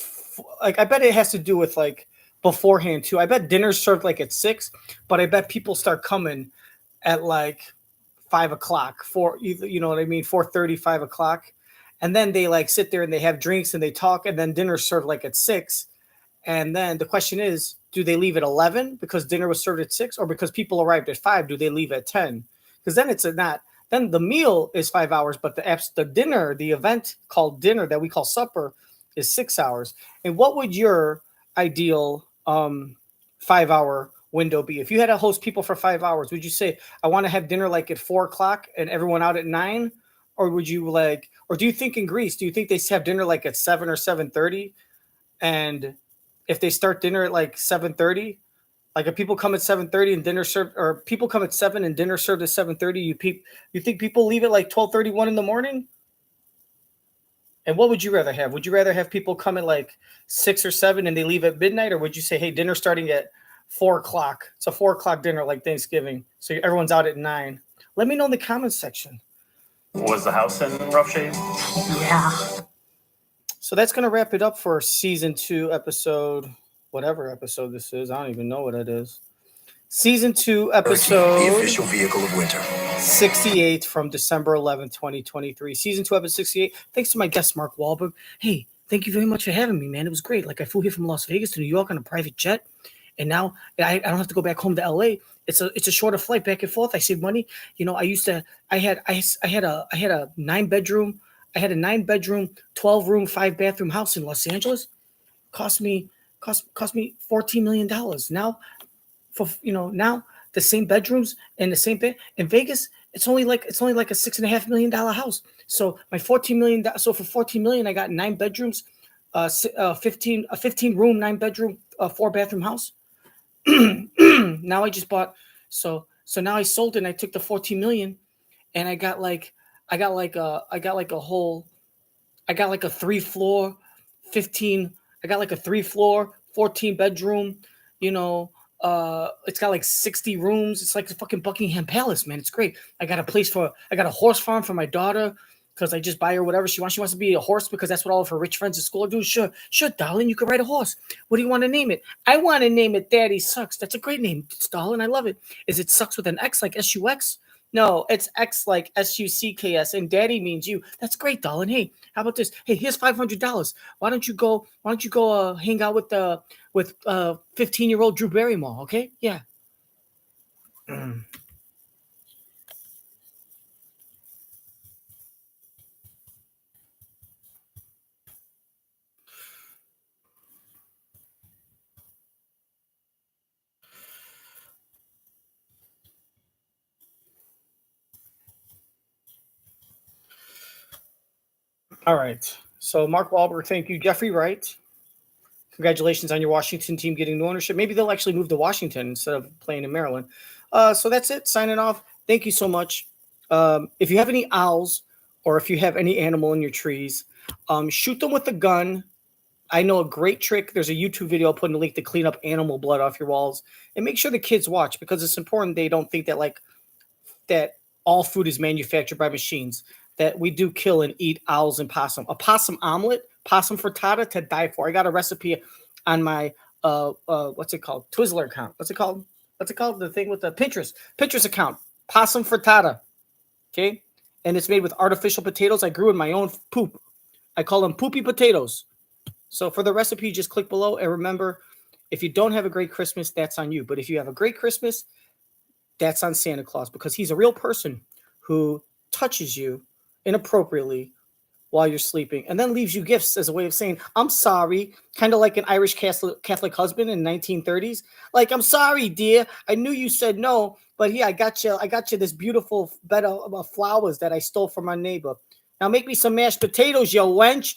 I bet it has to do with like beforehand too. I bet dinner's served like at 6, but I bet people start coming at like 5 o'clock, you know what I mean, 4:30, 5 o'clock. And then they like sit there and they have drinks and they talk, and then dinner's served like at 6. And then the question is, do they leave at 11 because dinner was served at 6, or because people arrived at 5, do they leave at 10? Because then then the meal is 5 hours, but the dinner, the event called dinner that we call supper, is 6 hours. And what would your ideal 5-hour window be? If you had to host people for 5 hours, would you say, I want to have dinner like at 4 o'clock and everyone out at 9? Or would you or do you think in Greece, do you think they have dinner like at 7 or 7:30? And if they start dinner at like 7:30, like if people come at 7:30 and dinner served, or people come at 7 and dinner served at 7:30, you think people leave at like 12:31 in the morning? And what would you rather have? Would you rather have people come at like 6 or 7 and they leave at midnight? Or would you say, hey, dinner starting at 4 o'clock? It's a 4 o'clock dinner like Thanksgiving. So everyone's out at 9. Let me know in the comments section. Was the house in rough shape? Yeah. So that's going to wrap it up for season 2 episode, whatever episode this is. I don't even know what it is. Season 2 episode. The official vehicle of winter. 68 from December 11th, 2023. Season 2 episode 68. Thanks to my guest, Mark Wahlberg. Hey, thank you very much for having me, man. It was great. Like I flew here from Las Vegas to New York on a private jet. And now I don't have to go back home to LA. It's a shorter flight back and forth. I save money. You know, I had a 9-bedroom. I had a 9-bedroom, 12-room, 5-bathroom house in Los Angeles. Cost me $14 million. Now, now the same bedrooms and the same bed in Vegas, it's only like a $6.5 million house. So my $14 million. So for $14 million, I got 9 bedrooms, 15 room, 9-bedroom, 4-bathroom house. Now I just bought. So now I sold it and I took the $14 million, and I got like a 3-floor, 15. I got like a 3-floor, 14-bedroom. It's got like 60 rooms. It's like the fucking Buckingham Palace, man. It's great. I got a horse farm for my daughter because I just buy her whatever she wants. She wants to be a horse because that's what all of her rich friends at school do. Sure, darling, you can ride a horse. What do you want to name it? I want to name it Daddy Sucks. That's a great name, darling. I love it. Is it Sucks with an X like SUX? No, it's X like SUCKS, and Daddy means you. That's great, darling. Hey, how about this? Hey, here's $500. Why don't you go hang out with 15-year-old Drew Barrymore? Okay, yeah. All right. So Mark Wahlberg, thank you. Jeffrey Wright, congratulations on your Washington team getting new ownership. Maybe they'll actually move to Washington instead of playing in Maryland. So that's it. Signing off. Thank you so much. If you have any owls or if you have any animal in your trees, shoot them with a gun. I know a great trick. There's a YouTube video I'll put in the link to clean up animal blood off your walls. And make sure the kids watch because it's important they don't think that all food is manufactured by machines. That we do kill and eat owls and possum. A possum omelet, possum frittata to die for. I got a recipe on my what's it called? Twizzler account. What's it called? The thing with the Pinterest account. Possum frittata. Okay? And it's made with artificial potatoes I grew in my own poop. I call them poopy potatoes. So for the recipe, just click below. And remember, if you don't have a great Christmas, that's on you. But if you have a great Christmas, that's on Santa Claus because he's a real person who touches you inappropriately while you're sleeping and then leaves you gifts as a way of saying, I'm sorry, kind of like an Irish Catholic husband in 1930s. Like, I'm sorry, dear. I knew you said no, but here, I got you this beautiful bed of flowers that I stole from my neighbor. Now make me some mashed potatoes, yo wench.